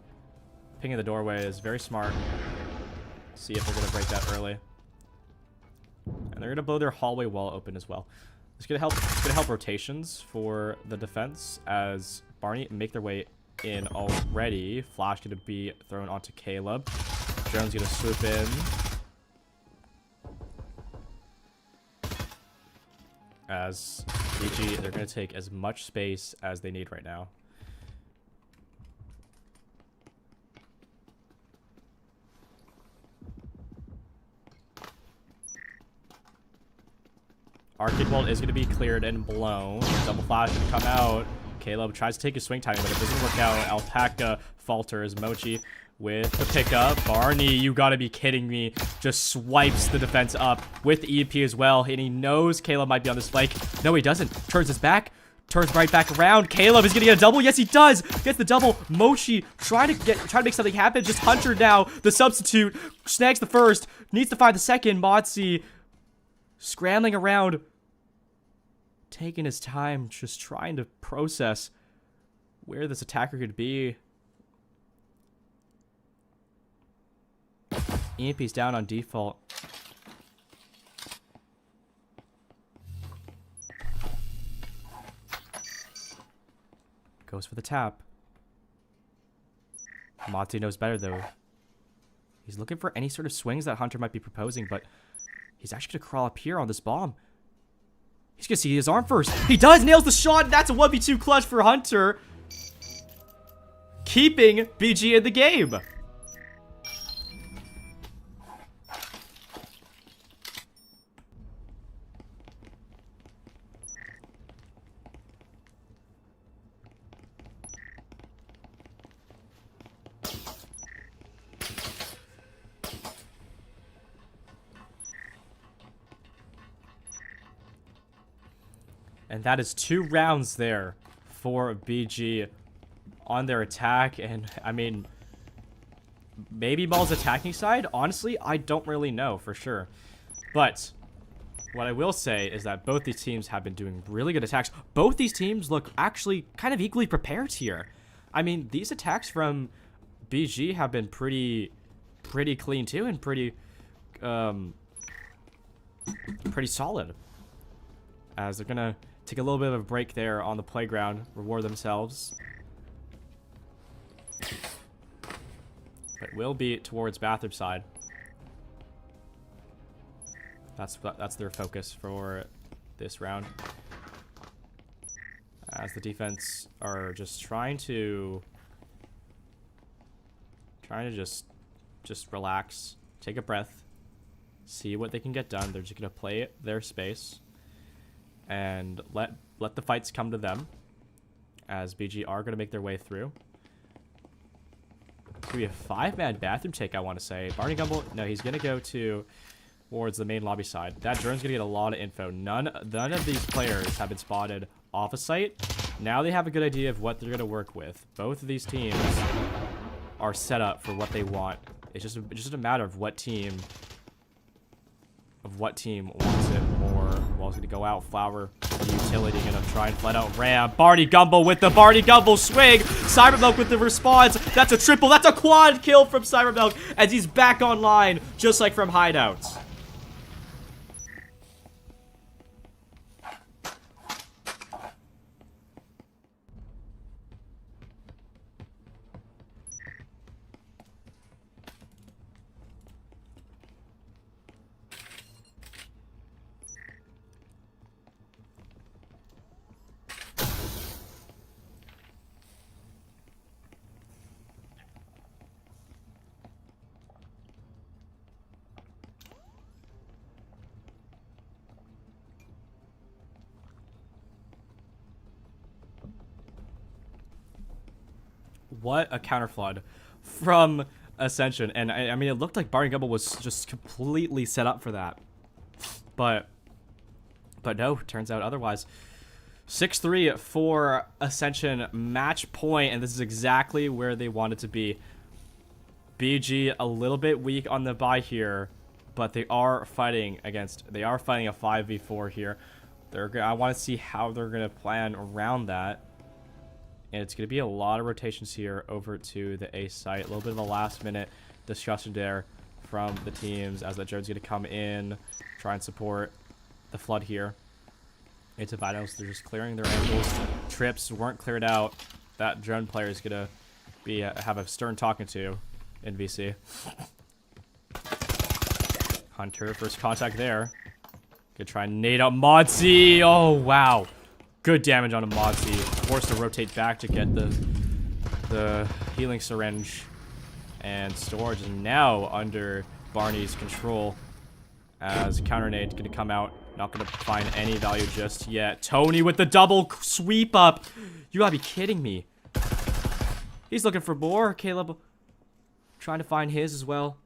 Pinging the doorway is very smart. See if they're gonna break that early. And they're gonna blow their hallway wall open as well. It's gonna help rotations for the defense as Barney make their way in already. Flash gonna be thrown onto Caleb. Drone's gonna swoop in. As BG, they're gonna take as much space as they need right now. Arcade wall is going to be cleared and blown. Double flash going to come out. Caleb tries to take his swing timing, but it doesn't work out. Alpaca falters. Mochi with the pickup. Barney, you got to be kidding me. Just swipes the defense up with the EMP as well. And he knows Caleb might be on this flank. No, he doesn't. Turns his back. Turns right back around. Caleb is going to get a double. Yes, he does. Gets the double. Mochi trying to make something happen. Just Hunter now. The substitute. Snags the first. Needs to find the second. Motzi scrambling around, taking his time, just trying to process where this attacker could be. EMP's down on default. Goes for the tap. Motzi knows better though. He's looking for any sort of swings that Hunter might be proposing, but he's actually going to crawl up here on this bomb. He's going to see his arm first. He does! Nails the shot! That's a 1v2 clutch for Hunter. Keeping BG in the game. And that is 2 rounds there for BG on their attack. And, I mean, maybe Maul's attacking side? Honestly, I don't really know for sure. But what I will say is that both these teams have been doing really good attacks. Both these teams look actually kind of equally prepared here. I mean, these attacks from BG have been pretty clean too, and pretty solid. As they're gonna take a little bit of a break there on the playground, reward themselves. But will be towards bathroom side. That's their focus for this round. As the defense are just trying to just relax, take a breath, see what they can get done. They're just gonna play their space and let let the fights come to them, as BG are going to make their way through. It's going to be a 5-man bathroom take, I want to say. BarneyGumble, no, he's going to go towards the main lobby side. That drone's going to get a lot of info. None of these players have been spotted off a site. Now they have a good idea of what they're going to work with. Both of these teams are set up for what they want. It's just a matter of what team wants it more. Wall's going to go out. Flower, the utility, going to try and flat out Ram. BarneyGumble with the BarneyGumble swing. Cybermilk with the response. That's a triple. That's a quad kill from Cybermilk as he's back online, just like from Hideout. What a counter flood from Ascension. And I mean, it looked like BarneyGumble was just completely set up for that. But no, turns out otherwise. 6-3 for Ascension, match point, and this is exactly where they wanted to be. BG a little bit weak on the buy here, but they are fighting a 5v4 here. I want to see how they're going to plan around that. And it's going to be a lot of rotations here over to the A site. A little bit of a last-minute discussion there from the teams as that drone's going to come in, try and support the flood here. Into Vitals, they're just clearing their angles. Trips weren't cleared out. That drone player is going to be have a stern talking to in VC. Hunter, first contact there. Gonna try and nade out Modzy. Oh, wow. Good damage on a Modzy. Forced to rotate back to get the healing syringe. And storage is now under Barney's control. As counter nade going to come out. Not going to find any value just yet. Tony with the double sweep up. You gotta be kidding me. He's looking for more. Caleb trying to find his as well.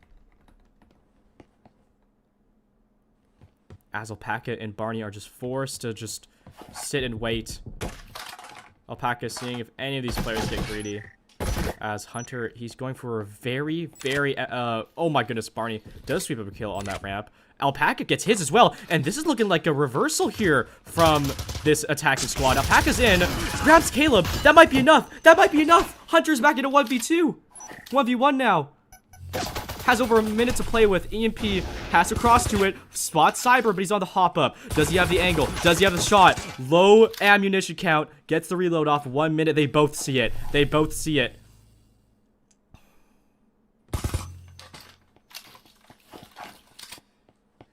As Alpaca and Barney are just forced to just sit and wait. Alpaca seeing if any of these players get greedy. As Hunter, he's going for a very, very, oh my goodness, Barney does sweep up a kill on that ramp. Alpaca gets his as well, and this is looking like a reversal here from this attacking squad. Alpaca's in, grabs Caleb. That might be enough. That might be enough. Hunter's back into 1v2. 1v1 now. Has over a minute to play with. EMP pass across to it. Spots Cyber, but he's on the hop up. Does he have the angle? Does he have the shot? Low ammunition count. Gets the reload off. 1 minute. They both see it. They both see it.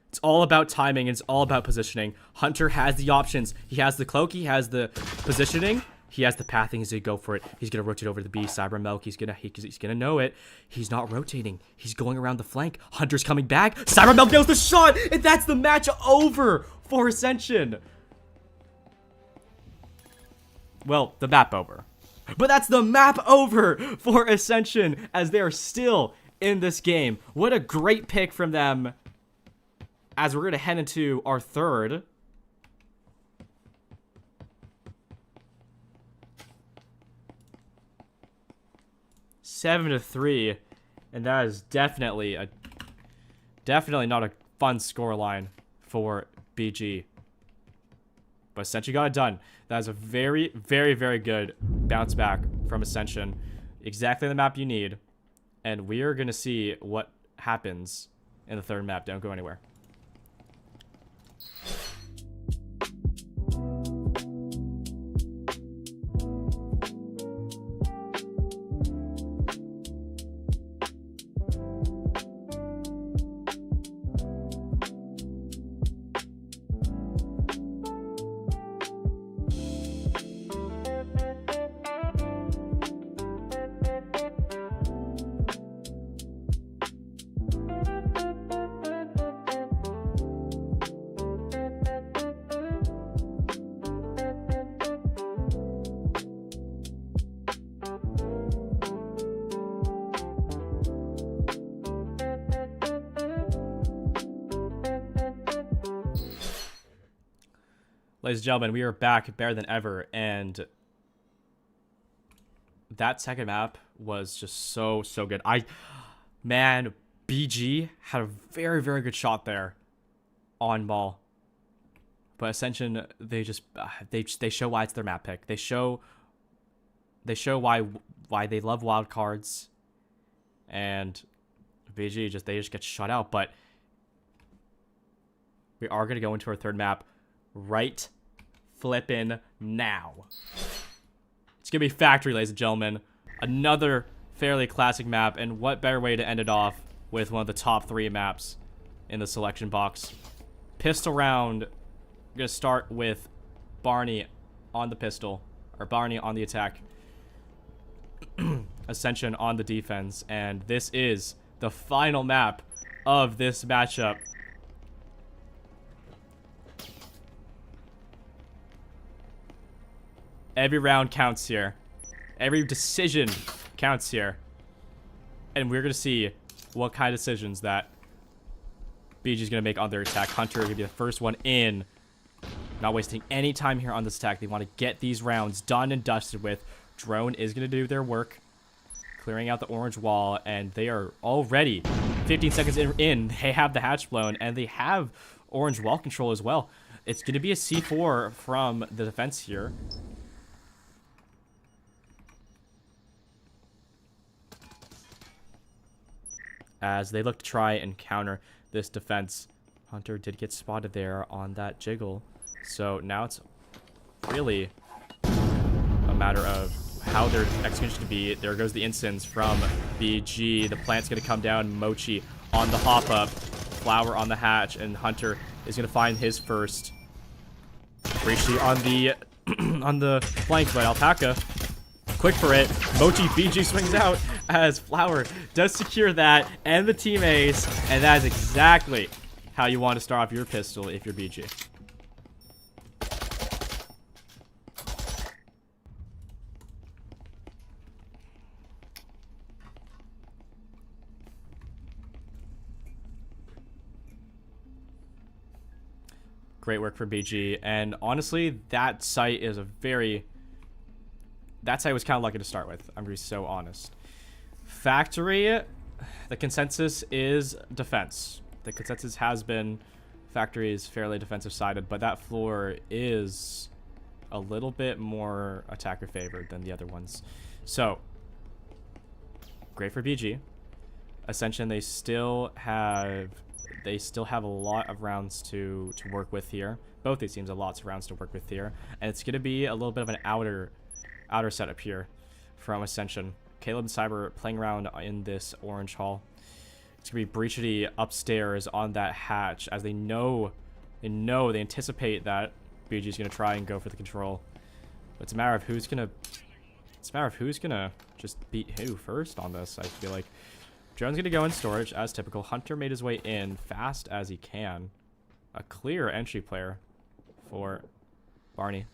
It's all about timing. It's all about positioning. Hunter has the options. He has the cloak. He has the positioning. He has the pathing. He's gonna go for it. He's gonna rotate over to the B. Cybermilk. He's gonna know it. He's not rotating. He's going around the flank. Hunter's coming back. Cybermilk knows the shot, and that's the match over for Ascension. Well, the map over, but that's the map over for Ascension as they are still in this game. What a great pick from them. As we're gonna head into our third. Seven to 3, and that is definitely not a fun scoreline for BG. But Ascension got it done. That is a very, very, very good bounce back from Ascension. Exactly the map you need, and we are gonna see what happens in the third map. Don't go anywhere. Ladies and gentlemen, we are back better than ever, and that second map was just so good. Man, BG had a very, very good shot there on Maul. But Ascension, they just they show why it's their map pick. They show why they love wild cards, and BG they just get shut out. But we are gonna go into our third map right flippin' now. It's gonna be Factory, ladies and gentlemen. Another fairly classic map, and what better way to end it off with one of the top 3 maps in the selection box. Pistol round. I'm gonna start with Barney on the pistol, or Barney on the attack. Ascension on the defense, and this is the final map of this matchup. Every round counts here. Every decision counts here. And we're going to see what kind of decisions that BG is going to make on their attack. Hunter going to be the first one in. Not wasting any time here on this attack. They want to get these rounds done and dusted with. Drone is going to do their work, clearing out the orange wall, and they are already 15 seconds in. They have the hatch blown, and they have orange wall control as well. It's going to be a C4 from the defense here. As they look to try and counter this defense. Hunter did get spotted there on that jiggle. So now it's really a matter of how their execution to be. There goes the instance from BG. The plant's going to come down. Mochi on the hop up. Flower on the hatch. And Hunter is going to find his first. Briefly on the on the flank, but Alpaca quick for it. Mochi BG swings out as Flower does secure that and the team ace, and that is exactly how you want to start off your pistol if you're BG. Great work for BG, and honestly, that site is a very... That site was kind of lucky to start with. I'm going to be so honest. Factory, the consensus is defense. The consensus has been Factory is fairly defensive-sided, but that floor is a little bit more attacker-favored than the other ones. So, great for BG. Ascension, they still have a lot of rounds to work with here. Both these teams have lots of rounds to work with here, and it's going to be a little bit of an outer setup here from Ascension. Caleb and Cyber playing around in this orange hall. It's gonna be Breachity upstairs on that hatch, as they anticipate that BG is gonna try and go for the control. But it's a matter of who's gonna just beat who first on this. I feel like Drone's gonna go in storage as typical. Hunter made his way in fast as he can. A clear entry player for Barney.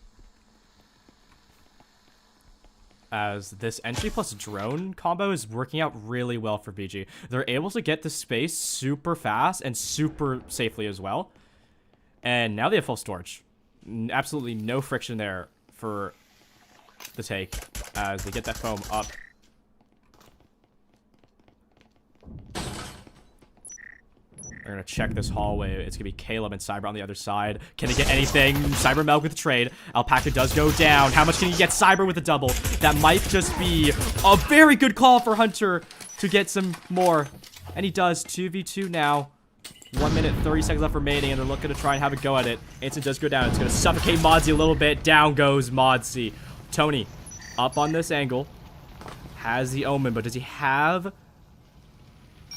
As this entry plus drone combo is working out really well for BG. They're able to get the space super fast and super safely as well. And now they have full storage. Absolutely no friction there for the take as they get that foam up. They're going to check this hallway. It's going to be Caleb and Cyber on the other side. Can they get anything? Cyber Milk with the trade. Alpaca does go down. How much can he get? Cyber with a double. That might just be a very good call for Hunter to get some more. And he does. 2v2 now. 1 minute, 30 seconds left remaining, and they're looking to try and have a go at it. Instant does go down. It's going to suffocate Modsy a little bit. Down goes Modsy. Tony up on this angle. Has the Omen, but does he have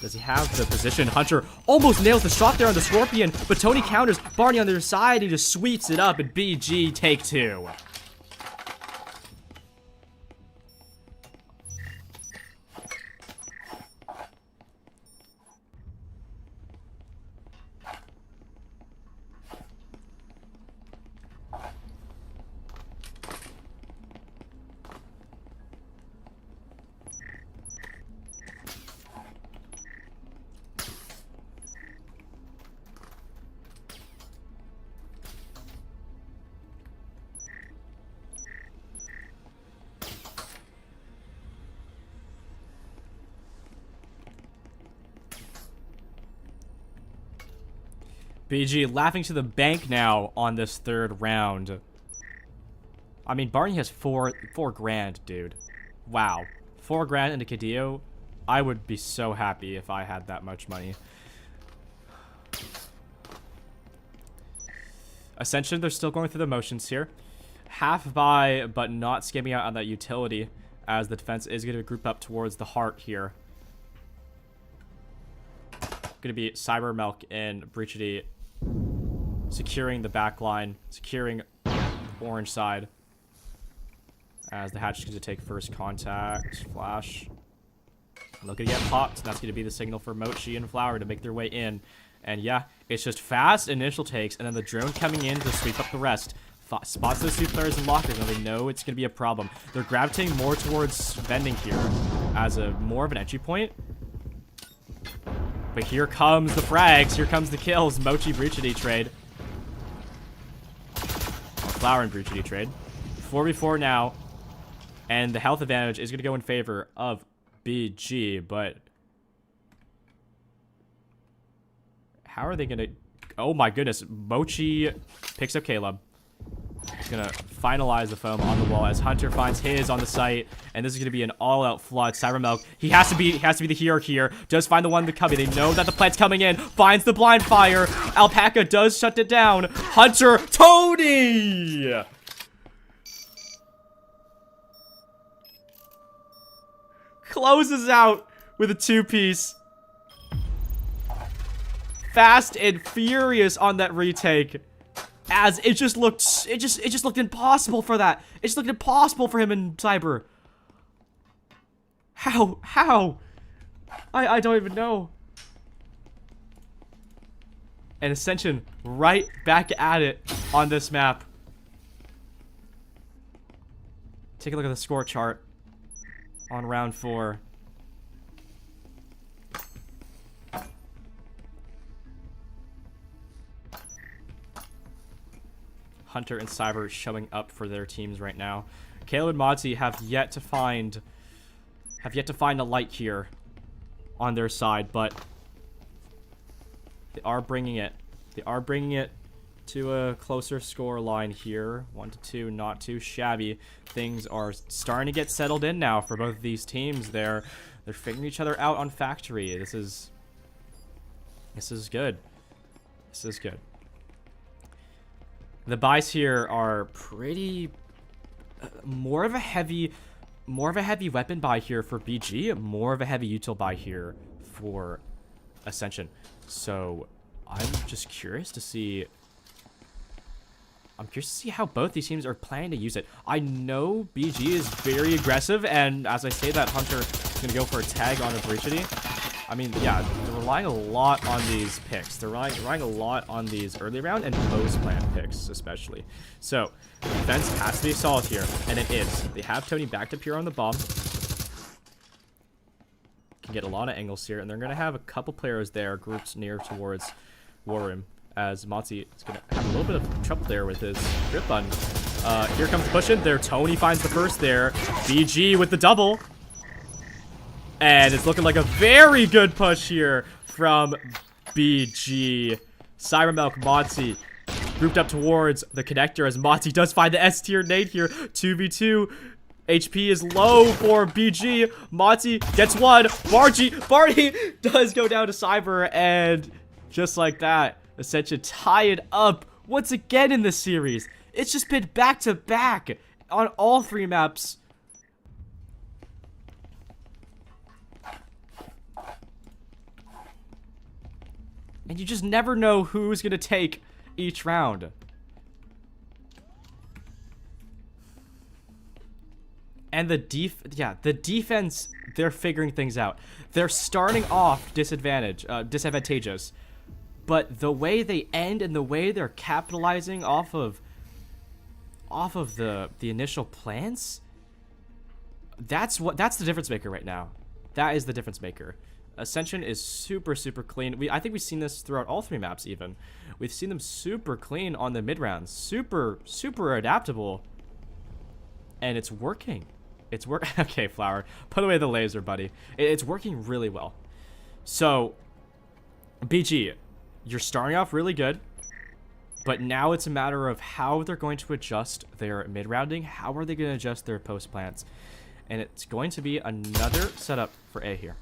the position? Hunter almost nails the shot there on the Scorpion, but Tony counters. Barney on the other side. He just sweeps it up, and BG take 2. BG laughing to the bank now on this third round. I mean, Barney has four grand, dude. Wow. 4 grand into Cadillo. I would be so happy if I had that much money. Ascension, they're still going through the motions here. Half buy, but not skimming out on that utility, as the defense is going to group up towards the heart here. Going to be Cyber Milk and Breachity securing the back line, securing orange side. As the hatch is going to take first contact. Flash. Looking to get popped. That's going to be the signal for Mochi and Flower to make their way in. And yeah, it's just fast initial takes, and then the drone coming in to sweep up the rest. Spots those 2 players in lockers, and they know it's going to be a problem. They're gravitating more towards vending here as a more of an entry point. But here comes the frags. Here comes the kills. Mochi Breachity trade. Flower and Breachity trade. 4v4 now. And the health advantage is going to go in favor of BG, but how are they going to... Oh my goodness. Mochi picks up Caleb. He's going to finalize the foam on the wall as Hunter finds his on the site, and this is going to be an all-out flood. Cyber Milk, he has to be the hero here. Does find the one to cubby. They know that the plant's coming in. Finds the blind fire. Alpaca does shut it down. Hunter, Tony! Closes out with a 2-piece. Fast and furious on that retake. As it just looked impossible for that. It just looked impossible for him in Cyber. How? I don't even know. And Ascension right back at it on this map. Take a look at the score chart on round 4. Hunter and Cyber showing up for their teams right now. Caleb and Mozzie have yet to find a light here on their side, but they are bringing it. They are bringing it to a closer score line here. 1-2, not too shabby. Things are starting to get settled in now for both of these teams. They're figuring each other out on Factory. This is good. This is good. The buys here are pretty more of a heavy weapon buy here for BG, more of a heavy util buy here for Ascension. So I'm just curious to see. I'm curious to see how both these teams are planning to use it. I know BG is very aggressive, and as I say that, Hunter is going to go for a tag on a Breachity. I mean, yeah, they're relying a lot on these picks. They're relying a lot on these early round and post-plan picks, especially. So, defense has to be solid here, and it is. They have Tony backed up here on the bomb. Can get a lot of angles here, and they're going to have a couple players there grouped near towards War Room, as Mozzie is going to have a little bit of trouble there with his grip button. Here comes the push in there. Tony finds the first there. BG with the double. And it's looking like a very good push here from BG. Cyber Milk, Mozzie grouped up towards the connector as Mozzie does find the S tier nade here. 2v2. HP is low for BG. Mozzie gets one. Barney does go down to Cyber, and just like that, Ascension tie it up once again in this series. It's just been back to back on all 3 maps. And you just never know who's going to take each round. And the defense, they're figuring things out. They're starting off disadvantageous. But the way they end and the way they're capitalizing off of the initial plans, that's the difference maker right now. That is the difference maker. Ascension is super clean. I think we've seen this throughout all 3 maps even. We've seen them super clean on the mid rounds. Super adaptable. And it's working. Okay, Flower. Put away the laser, buddy. It's working really well. So, BG, you're starting off really good. But now it's a matter of how they're going to adjust their mid-rounding. How are they going to adjust their post plants? And it's going to be another setup for A here.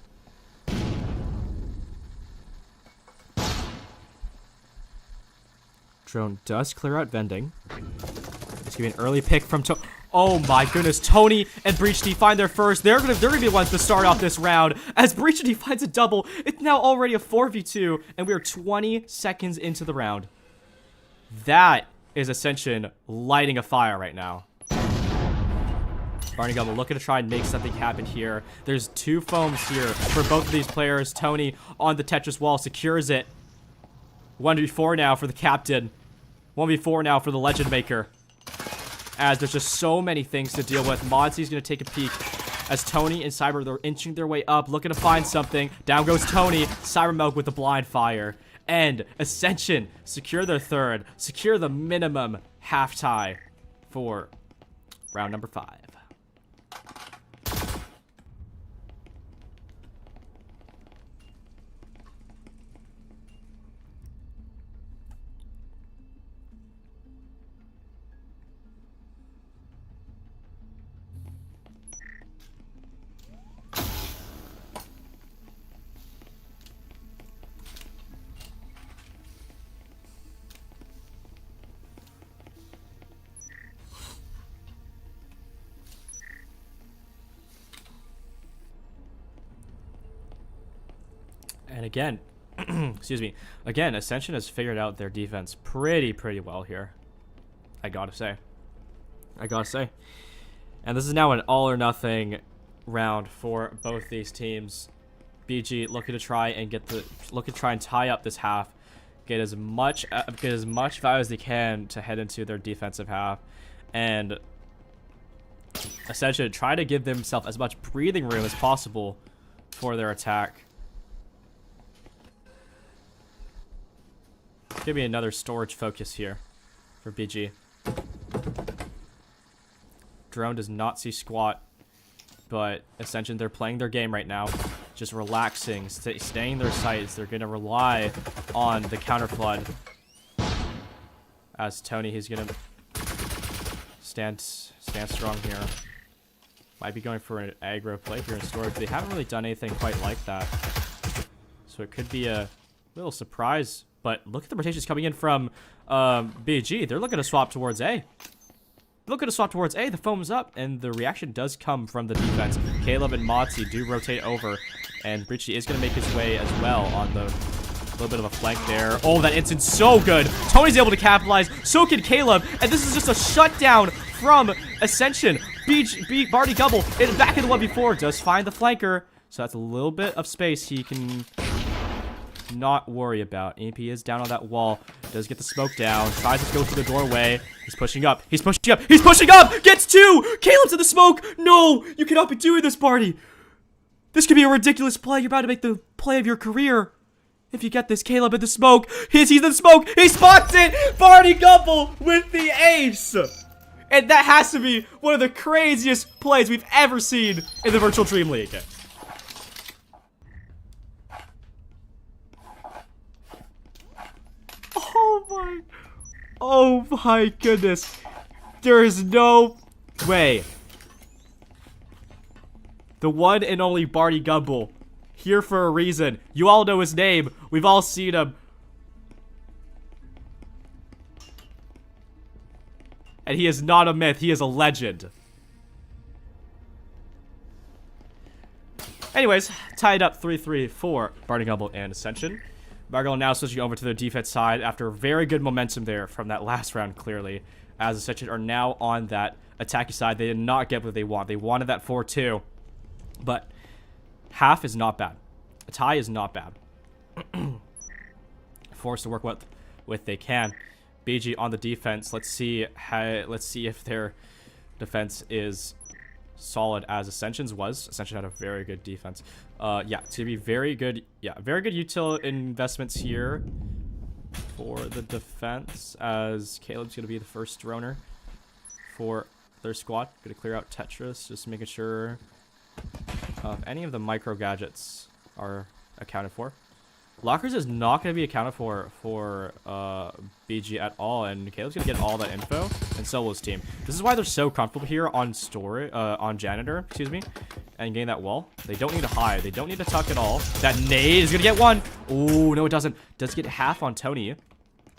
Drone does clear out vending. It's going to be an early pick from Tony. Oh my goodness, Tony and Breach D find their first. They're gonna be the ones to start off this round. As Breach D finds a double, it's now already a 4v2, and we are 20 seconds into the round. That is Ascension lighting a fire right now. BarneyGumble looking to try and make something happen here. There's 2 foams here for both of these players. Tony on the Tetris wall secures it. 1v4 now for the captain. 1v4 now for the legend maker. As there's just so many things to deal with. Modsy's going to take a peek as Tony and Cyber, they're inching their way up, looking to find something. Down goes Tony. Cyber Milk with the blind fire. And Ascension secure their third. Secure the minimum half tie for round number 5. And again, excuse me, again, Ascension has figured out their defense pretty well here. I gotta say. And this is now an all or nothing round for both these teams. BG looking to try and tie up this half, get as much value as they can to head into their defensive half, and Ascension try to give themselves as much breathing room as possible for their attack. Give me another storage focus here for BG. Drone does not see squat, but Ascension, they're playing their game right now. Just relaxing, staying in their sights. They're going to rely on the counter flood. As Tony, he's going to stand strong here. Might be going for an aggro play here in storage. They haven't really done anything quite like that. So it could be a little surprise. But look at the rotations coming in from BG. They're looking to swap towards A. The foam's up, and the reaction does come from the defense. Caleb and Modsy do rotate over, and Breachy is going to make his way as well on the little bit of a flank there. Oh, that instant's so good. Tony's able to capitalize. So can Caleb, and this is just a shutdown from Ascension. BarneyGumble in back in the 1v4 does find the flanker, so that's a little bit of space he can not worry about. EMP is down on that wall. Does get the smoke down. Tries to go through the doorway. He's pushing up. Gets 2! Caleb's in the smoke! No! You cannot be doing this, Barney! This could be a ridiculous play. You're about to make the play of your career. If you get this, Caleb in the smoke. He's in the smoke. He spots it! BarneyGumble with the ace! And that has to be one of the craziest plays we've ever seen in the Virtual Dream League. Oh my goodness. There is no way. The one and only BarneyGumble. Here for a reason. You all know his name. We've all seen him. And he is not a myth. He is a legend. Anyways, tied up 3-3 for BarneyGumble and Ascension. BarneyGumble now switching over to their defense side after very good momentum there from that last round, clearly. As Ascension are now on that attacking side. They did not get what they want. They wanted that 4-2. But half is not bad. A tie is not bad. Forced to work with they can. BG on the defense. Let's see if their defense is solid as Ascension's was. Ascension had a very good defense. Yeah, to be very good. Yeah, very good util investments here for the defense, as Caleb's gonna be the first droner for their squad. Gonna clear out Tetris, just making sure any of the micro gadgets are accounted for. Lockers is not going to be accounted for BG at all, and Caleb's going to get all that info, and so will his team. This is why they're so comfortable here on on Janitor, excuse me, and getting that wall. They don't need to hide. They don't need to tuck at all. That nade is going to get one. Oh, no, it doesn't. Does get half on Tony.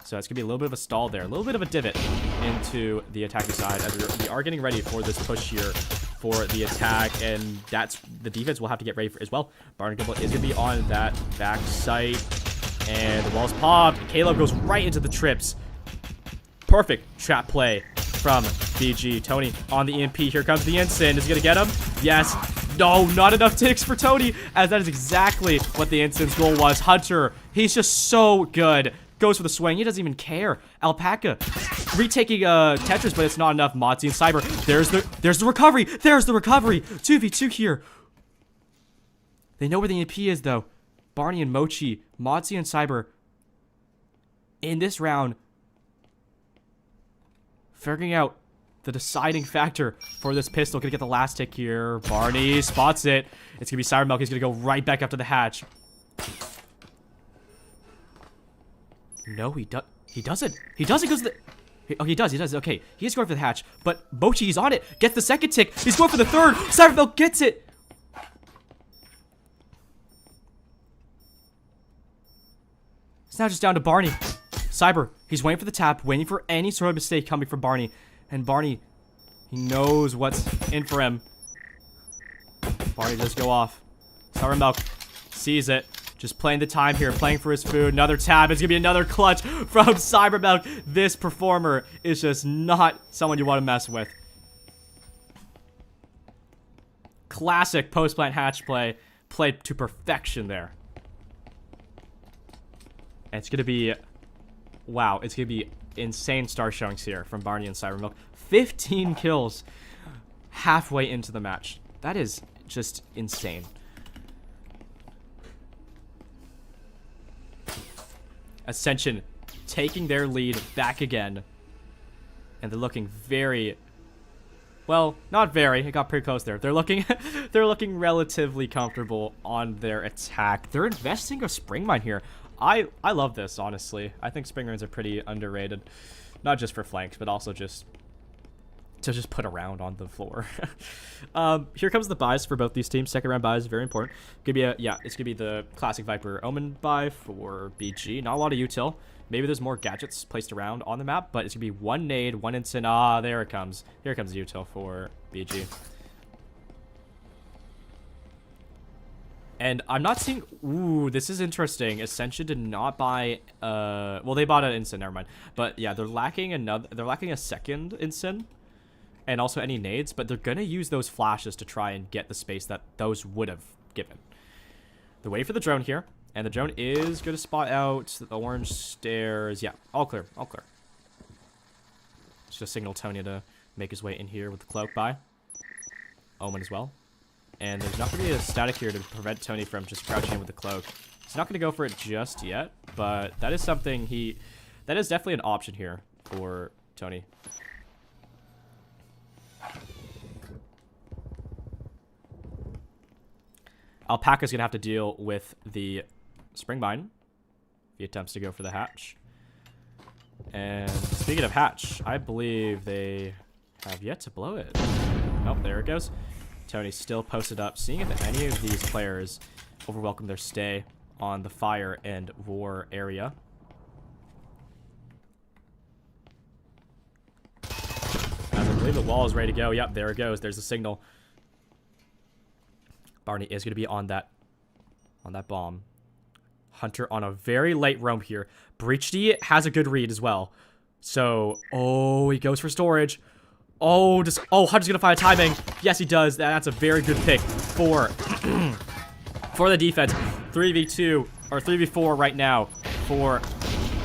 So it's going to be a little bit of a stall there. A little bit of a divot into the attacking side as we are getting ready for this push here for the attack, and that's the defense will have to get ready for as well. BarneyGumble is going to be on that back site, and the wall's popped. Caleb goes right into the trips. Perfect trap play from BG. Tony on the EMP. Here comes the Ensign. Is he going to get him? Yes. No, not enough ticks for Tony, as that is exactly what the Ensign's goal was. Hunter, he's just so good. Goes for the swing. He doesn't even care. Alpaca retaking Tetris, but it's not enough. Mozzie and Cyber. There's the recovery. There's the recovery. 2v2 here. They know where the EMP is, though. Barney and Mochi, Mozzie and Cyber in this round figuring out the deciding factor for this pistol. Gonna get the last tick here. Barney spots it. It's gonna be Cyber Milk. He's gonna go right back up to the hatch. No, he doesn't. He doesn't. He goes to the... Oh, he does. Okay, he's going for the hatch. But Mochi's on it. Gets the second tick. He's going for the third. Cybermilk gets it. It's now just down to Barney. Cyber, he's waiting for the tap, waiting for any sort of mistake coming from Barney. And Barney, he knows what's in for him. Barney does go off. Cybermilk sees it. Just playing the time here, playing for his food. Another tab. It's going to be another clutch from Cybermilk. This performer is just not someone you want to mess with. Classic post-plant hatch play. Played to perfection there. And it's going to be... Wow, it's going to be insane star showings here from Barney and Cybermilk. 15 kills halfway into the match. That is just insane. Ascension taking their lead back again. And they're looking very... Well, not very. It got pretty close there. They're looking they're looking relatively comfortable on their attack. They're investing a spring mine here. I love this, honestly. I think spring mines are pretty underrated. Not just for flanks, but also just to just put around on the floor. Here comes the buys for both these teams. Second round buys, very important. Could be it's gonna be the classic Viper Omen buy for BG. Not a lot of util. Maybe there's more gadgets placed around on the map, but it's gonna be one nade, one instant. Ah, there it comes. Here comes the util for BG. And I'm not seeing... Ooh, this is interesting. Ascension did not buy... Well, they bought an instant, never mind. But yeah, they're lacking a second instant. And also any nades, but they're gonna use those flashes to try and get the space that those would have given. They're waiting for the drone here, and the drone is gonna spot out the orange stairs. Yeah, all clear, all clear. Just signal Tony to make his way in here with the cloak by. Omen as well. And there's not gonna be a static here to prevent Tony from just crouching in with the cloak. He's not gonna go for it just yet, but that is something that is definitely an option here for Tony. Alpaca's gonna have to deal with the spring mine. He attempts to go for the hatch. And speaking of hatch, I believe they have yet to blow it. Nope, there it goes. Tony's still posted up, seeing if any of these players overwelcome their stay on the fire and war area. As I believe the wall is ready to go. Yep, there it goes. There's the signal. Barney is going to be on that bomb. Hunter on a very late roam here. Breachy has a good read as well. So, oh, he goes for storage. Oh, Hunter's going to find a timing. Yes, he does. That's a very good pick for for the defense. 3v2 or 3v4 right now for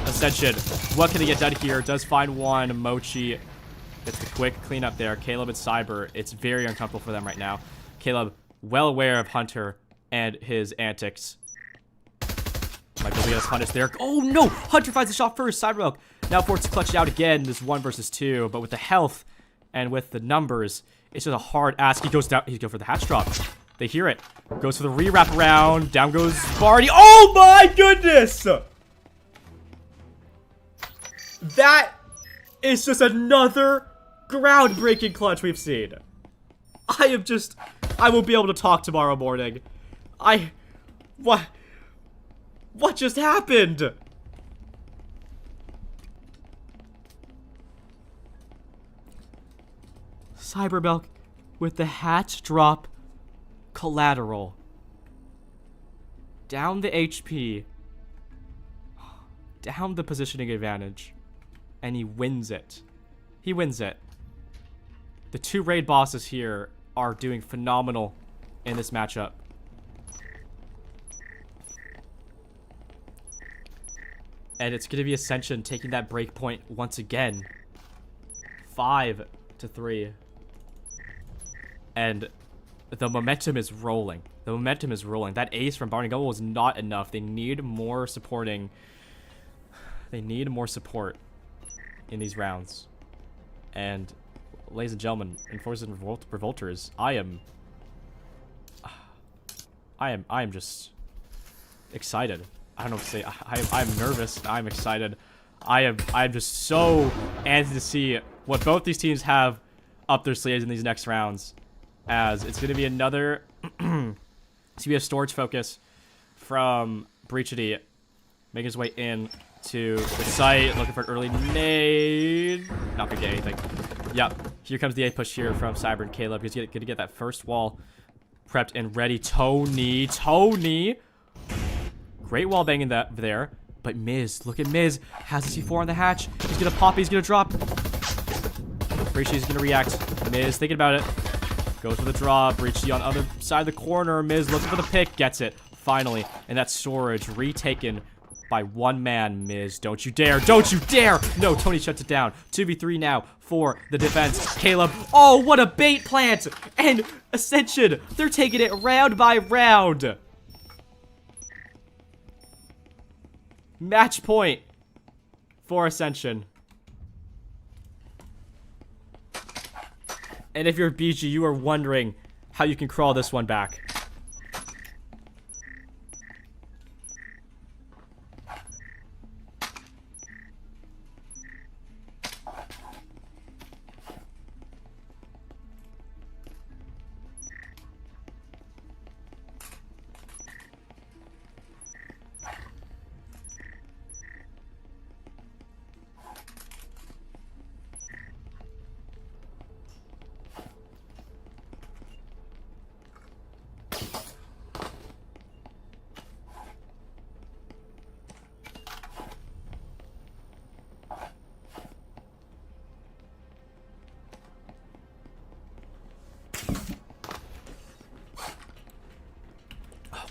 Ascension. What can he get done here? Does find one. Mochi gets the quick cleanup there. Caleb and Cyber. It's very uncomfortable for them right now. Caleb, well aware of Hunter and his antics. Might be able to punish there. Oh no! Hunter finds the shot first. Cybermilk now forced to clutch it out again. This 1 versus 2, but with the health and with the numbers, it's just a hard ask. He goes down. He's going for the hatch drop. They hear it. Goes for the re-wrap around. Down goes Barney. Oh my goodness! That is just another groundbreaking clutch we've seen. I won't be able to talk tomorrow morning. What just happened? Cybermilk with the hatch drop collateral. Down the HP. Down the positioning advantage. And he wins it. He wins it. The 2 raid bosses here are doing phenomenal in this matchup. And it's going to be Ascension taking that break point once again. 5-3. And the momentum is rolling. The momentum is rolling. That ace from BarneyGumble was not enough. They need more supporting. They need more support in these rounds. And ladies and gentlemen, Enforcers and Revolters, I am just excited. I don't know what to say. I'm nervous. I'm excited. I'm just so antsy to see what both these teams have up their sleeves in these next rounds. As it's going to be another it's going to be a storage focus from Breachity making his way in to the site, looking for an early nade. Not gonna get anything. Yep. Here comes the A push here from Cyber and Caleb. He's gonna get that first wall prepped and ready. Tony. Great wall banging there. But Miz, look at Miz. Has the C4 on the hatch. He's gonna pop. He's gonna drop. Breachy's gonna react. Miz thinking about it. Goes for the draw. Breachy on the other side of the corner. Miz looking for the pick. Gets it. Finally. And that storage retaken by one man. Miz, don't you dare. Don't you dare. No, Tony shuts it down. 2v3 now for the defense. Caleb. Oh, what a bait plant. And Ascension. They're taking it round by round. Match point for Ascension. And if you're BG, you are wondering how you can crawl this one back.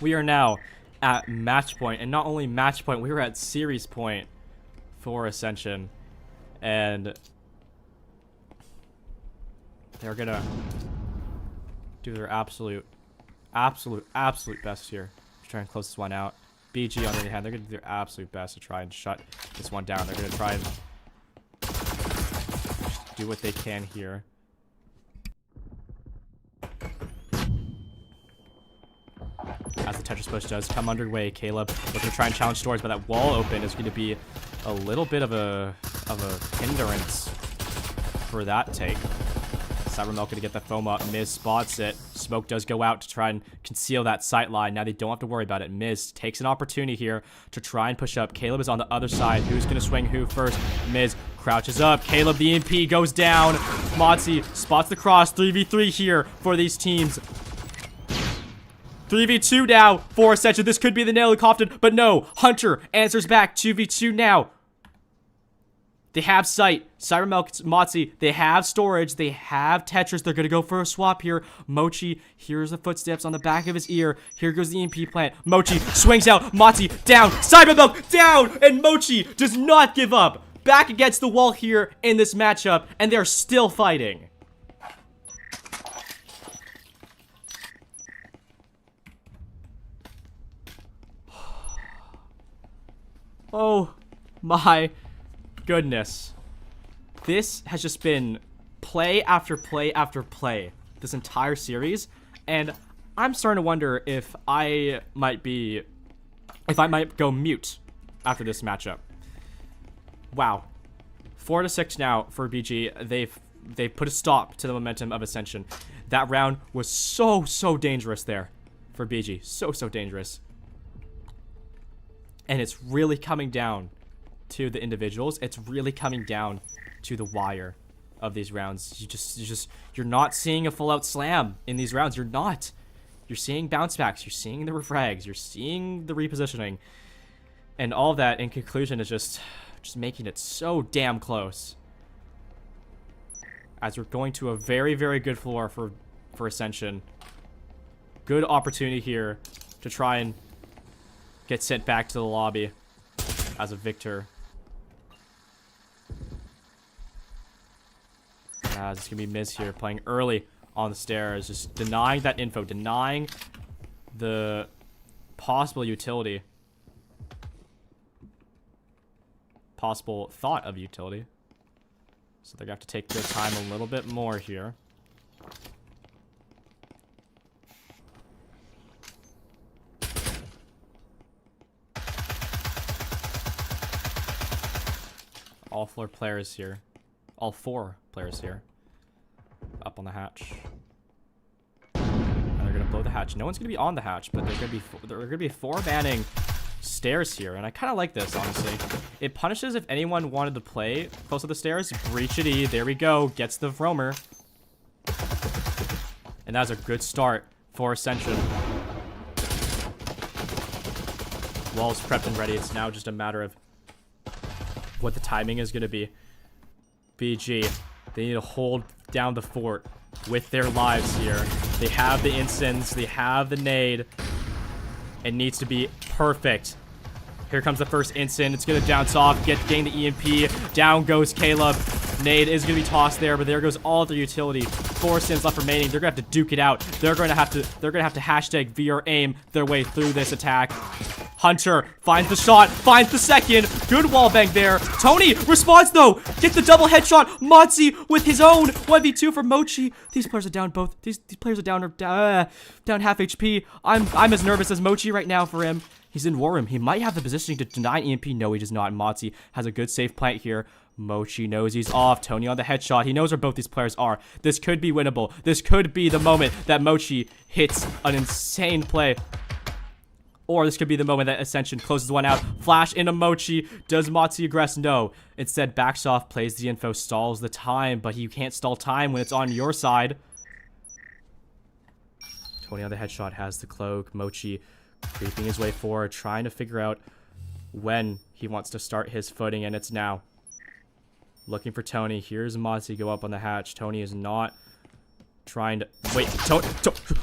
We are now at match point, and not only match point, we were at series point for Ascension, and they're gonna do their absolute best here to try and close this one out. BG on the other hand, they're gonna do their absolute best to try and shut this one down. They're gonna try and do what they can here. As the Tetris push does come underway, Caleb looking to try and challenge Storage, but that wall open is going to be a little bit of a hindrance for that take. Cybermilk going to get that foam up. Miz spots it. Smoke does go out to try and conceal that sight line. Now they don't have to worry about it. Miz takes an opportunity here to try and push up. Caleb is on the other side. Who's going to swing who first? Miz crouches up. Caleb, the EMP, goes down. Motzi spots the cross. 3v3 here for these teams. 3v2 now for Ascension. This could be the nail of the coffin, but no. Hunter answers back. 2v2 now. They have sight. Cybermilk, Motzi, they have storage. They have Tetris. They're going to go for a swap here. Mochi hears the footsteps on the back of his ear. Here goes the EMP plant. Mochi swings out. Motzi down. Cybermilk down. And Mochi does not give up. Back against the wall here in this matchup, and they're still fighting. Oh my goodness. This has just been play after play after play this entire series, and I'm starting to wonder if I might go mute after this matchup. Wow. 4-6 now for BG. They've put a stop to the momentum of Ascension. That round was so dangerous there for BG. So dangerous. And it's really coming down to the individuals. It's really coming down to the wire of these rounds. You're not seeing a full-out slam in these rounds. You're not. You're seeing bounce backs. You're seeing the refrags. You're seeing the repositioning. And all of that, in conclusion, is just making it so damn close. As we're going to a very good floor for Ascension. Good opportunity here to try and get sent back to the lobby as a victor. It's going to be Miz here playing early on the stairs. Just denying that info. Denying the possible utility. Possible thought of utility. So they're going to have to take their time a little bit more here. All four players here. All four players here. Up on the hatch. And they're gonna blow the hatch. No one's gonna be on the hatch, but they're gonna be four manning stairs here, and I kind of like this, honestly. It punishes if anyone wanted to play close to the stairs. Breach it E. There we go. Gets the roamer. And that's a good start for Ascension. Walls prepped and ready. It's now just a matter of what the timing is going to be. BG, they need to hold down the fort with their lives here. They have the instants, they have the nade. It needs to be perfect. Here comes the first instant. It's going to bounce off, getting the EMP. Down goes Caleb. Nade is going to be tossed there, but there goes all their utility. 4 sims left remaining. They're going to have to duke it out. They're going to have to hashtag VR aim their way through this attack. Hunter finds the shot, finds the second. Good wallbang there. Tony responds though. Get the double headshot. Motzi with his own 1v2 for Mochi. These players are down both. These players are down half HP. I'm as nervous as Mochi right now for him. He's in war room. He might have the positioning to deny EMP. No, he does not. Motzi has a good safe plant here. Mochi knows he's off. Tony on the headshot. He knows where both these players are. This could be winnable. This could be the moment that Mochi hits an insane play. Or this could be the moment that Ascension closes one out. Flash into Mochi. Does Motzi aggress? No. Instead, backs off, plays the info, stalls the time. But you can't stall time when it's on your side. Tony on the headshot has the cloak. Mochi creeping his way forward, trying to figure out when he wants to start his footing, and it's now. Looking for Tony. Here's Motzi go up on the hatch. Tony is not trying to wait.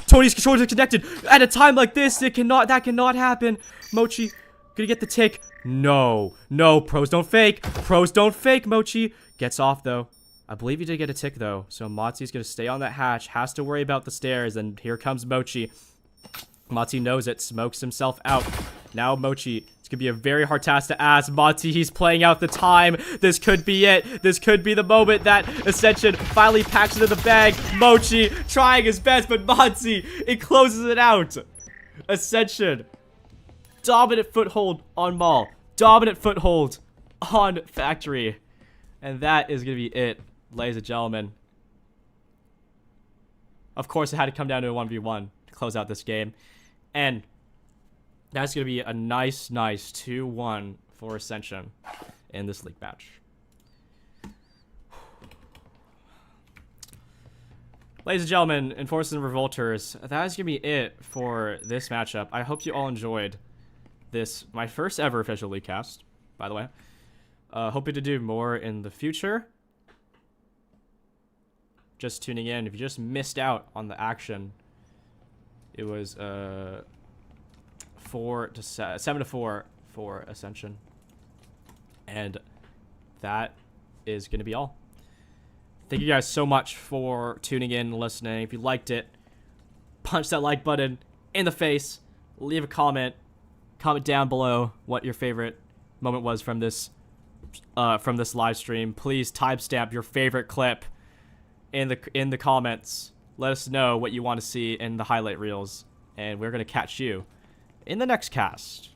Tony's controller is connected at a time like this. That cannot happen. Mochi gonna get the tick. No, pros don't fake. Mochi gets off though. I believe he did get a tick though, so Motzi's gonna stay on that hatch, has to worry about the stairs, and here comes Mochi. Motzi knows it, smokes himself out. Now Mochi, it's gonna be a very hard task to ask. Motzi, he's playing out the time. This could be it. This could be the moment that Ascension finally packs it in the bag. Mochi trying his best, but Motzi, it closes it out. Ascension, dominant foothold on Maul. Dominant foothold on Factory. And that is gonna be it, ladies and gentlemen. Of course, it had to come down to a 1v1 to close out this game. And that's going to be a nice 2-1 for Ascension in this league match. Ladies and gentlemen, Enforcers and Revolters, that is going to be it for this matchup. I hope you all enjoyed this, my first ever official league cast, by the way. Hoping to do more in the future. Just tuning in. If you just missed out on the action, it was 7-4 for Ascension. And that is going to be all. Thank you guys so much for tuning in and listening. If you liked it, punch that like button in the face. Leave a comment. Comment down below what your favorite moment was from this live stream. Please timestamp your favorite clip in the comments. let us know what you want to see in the highlight reels, and we're going to catch you in the next cast.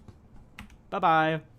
Bye-bye.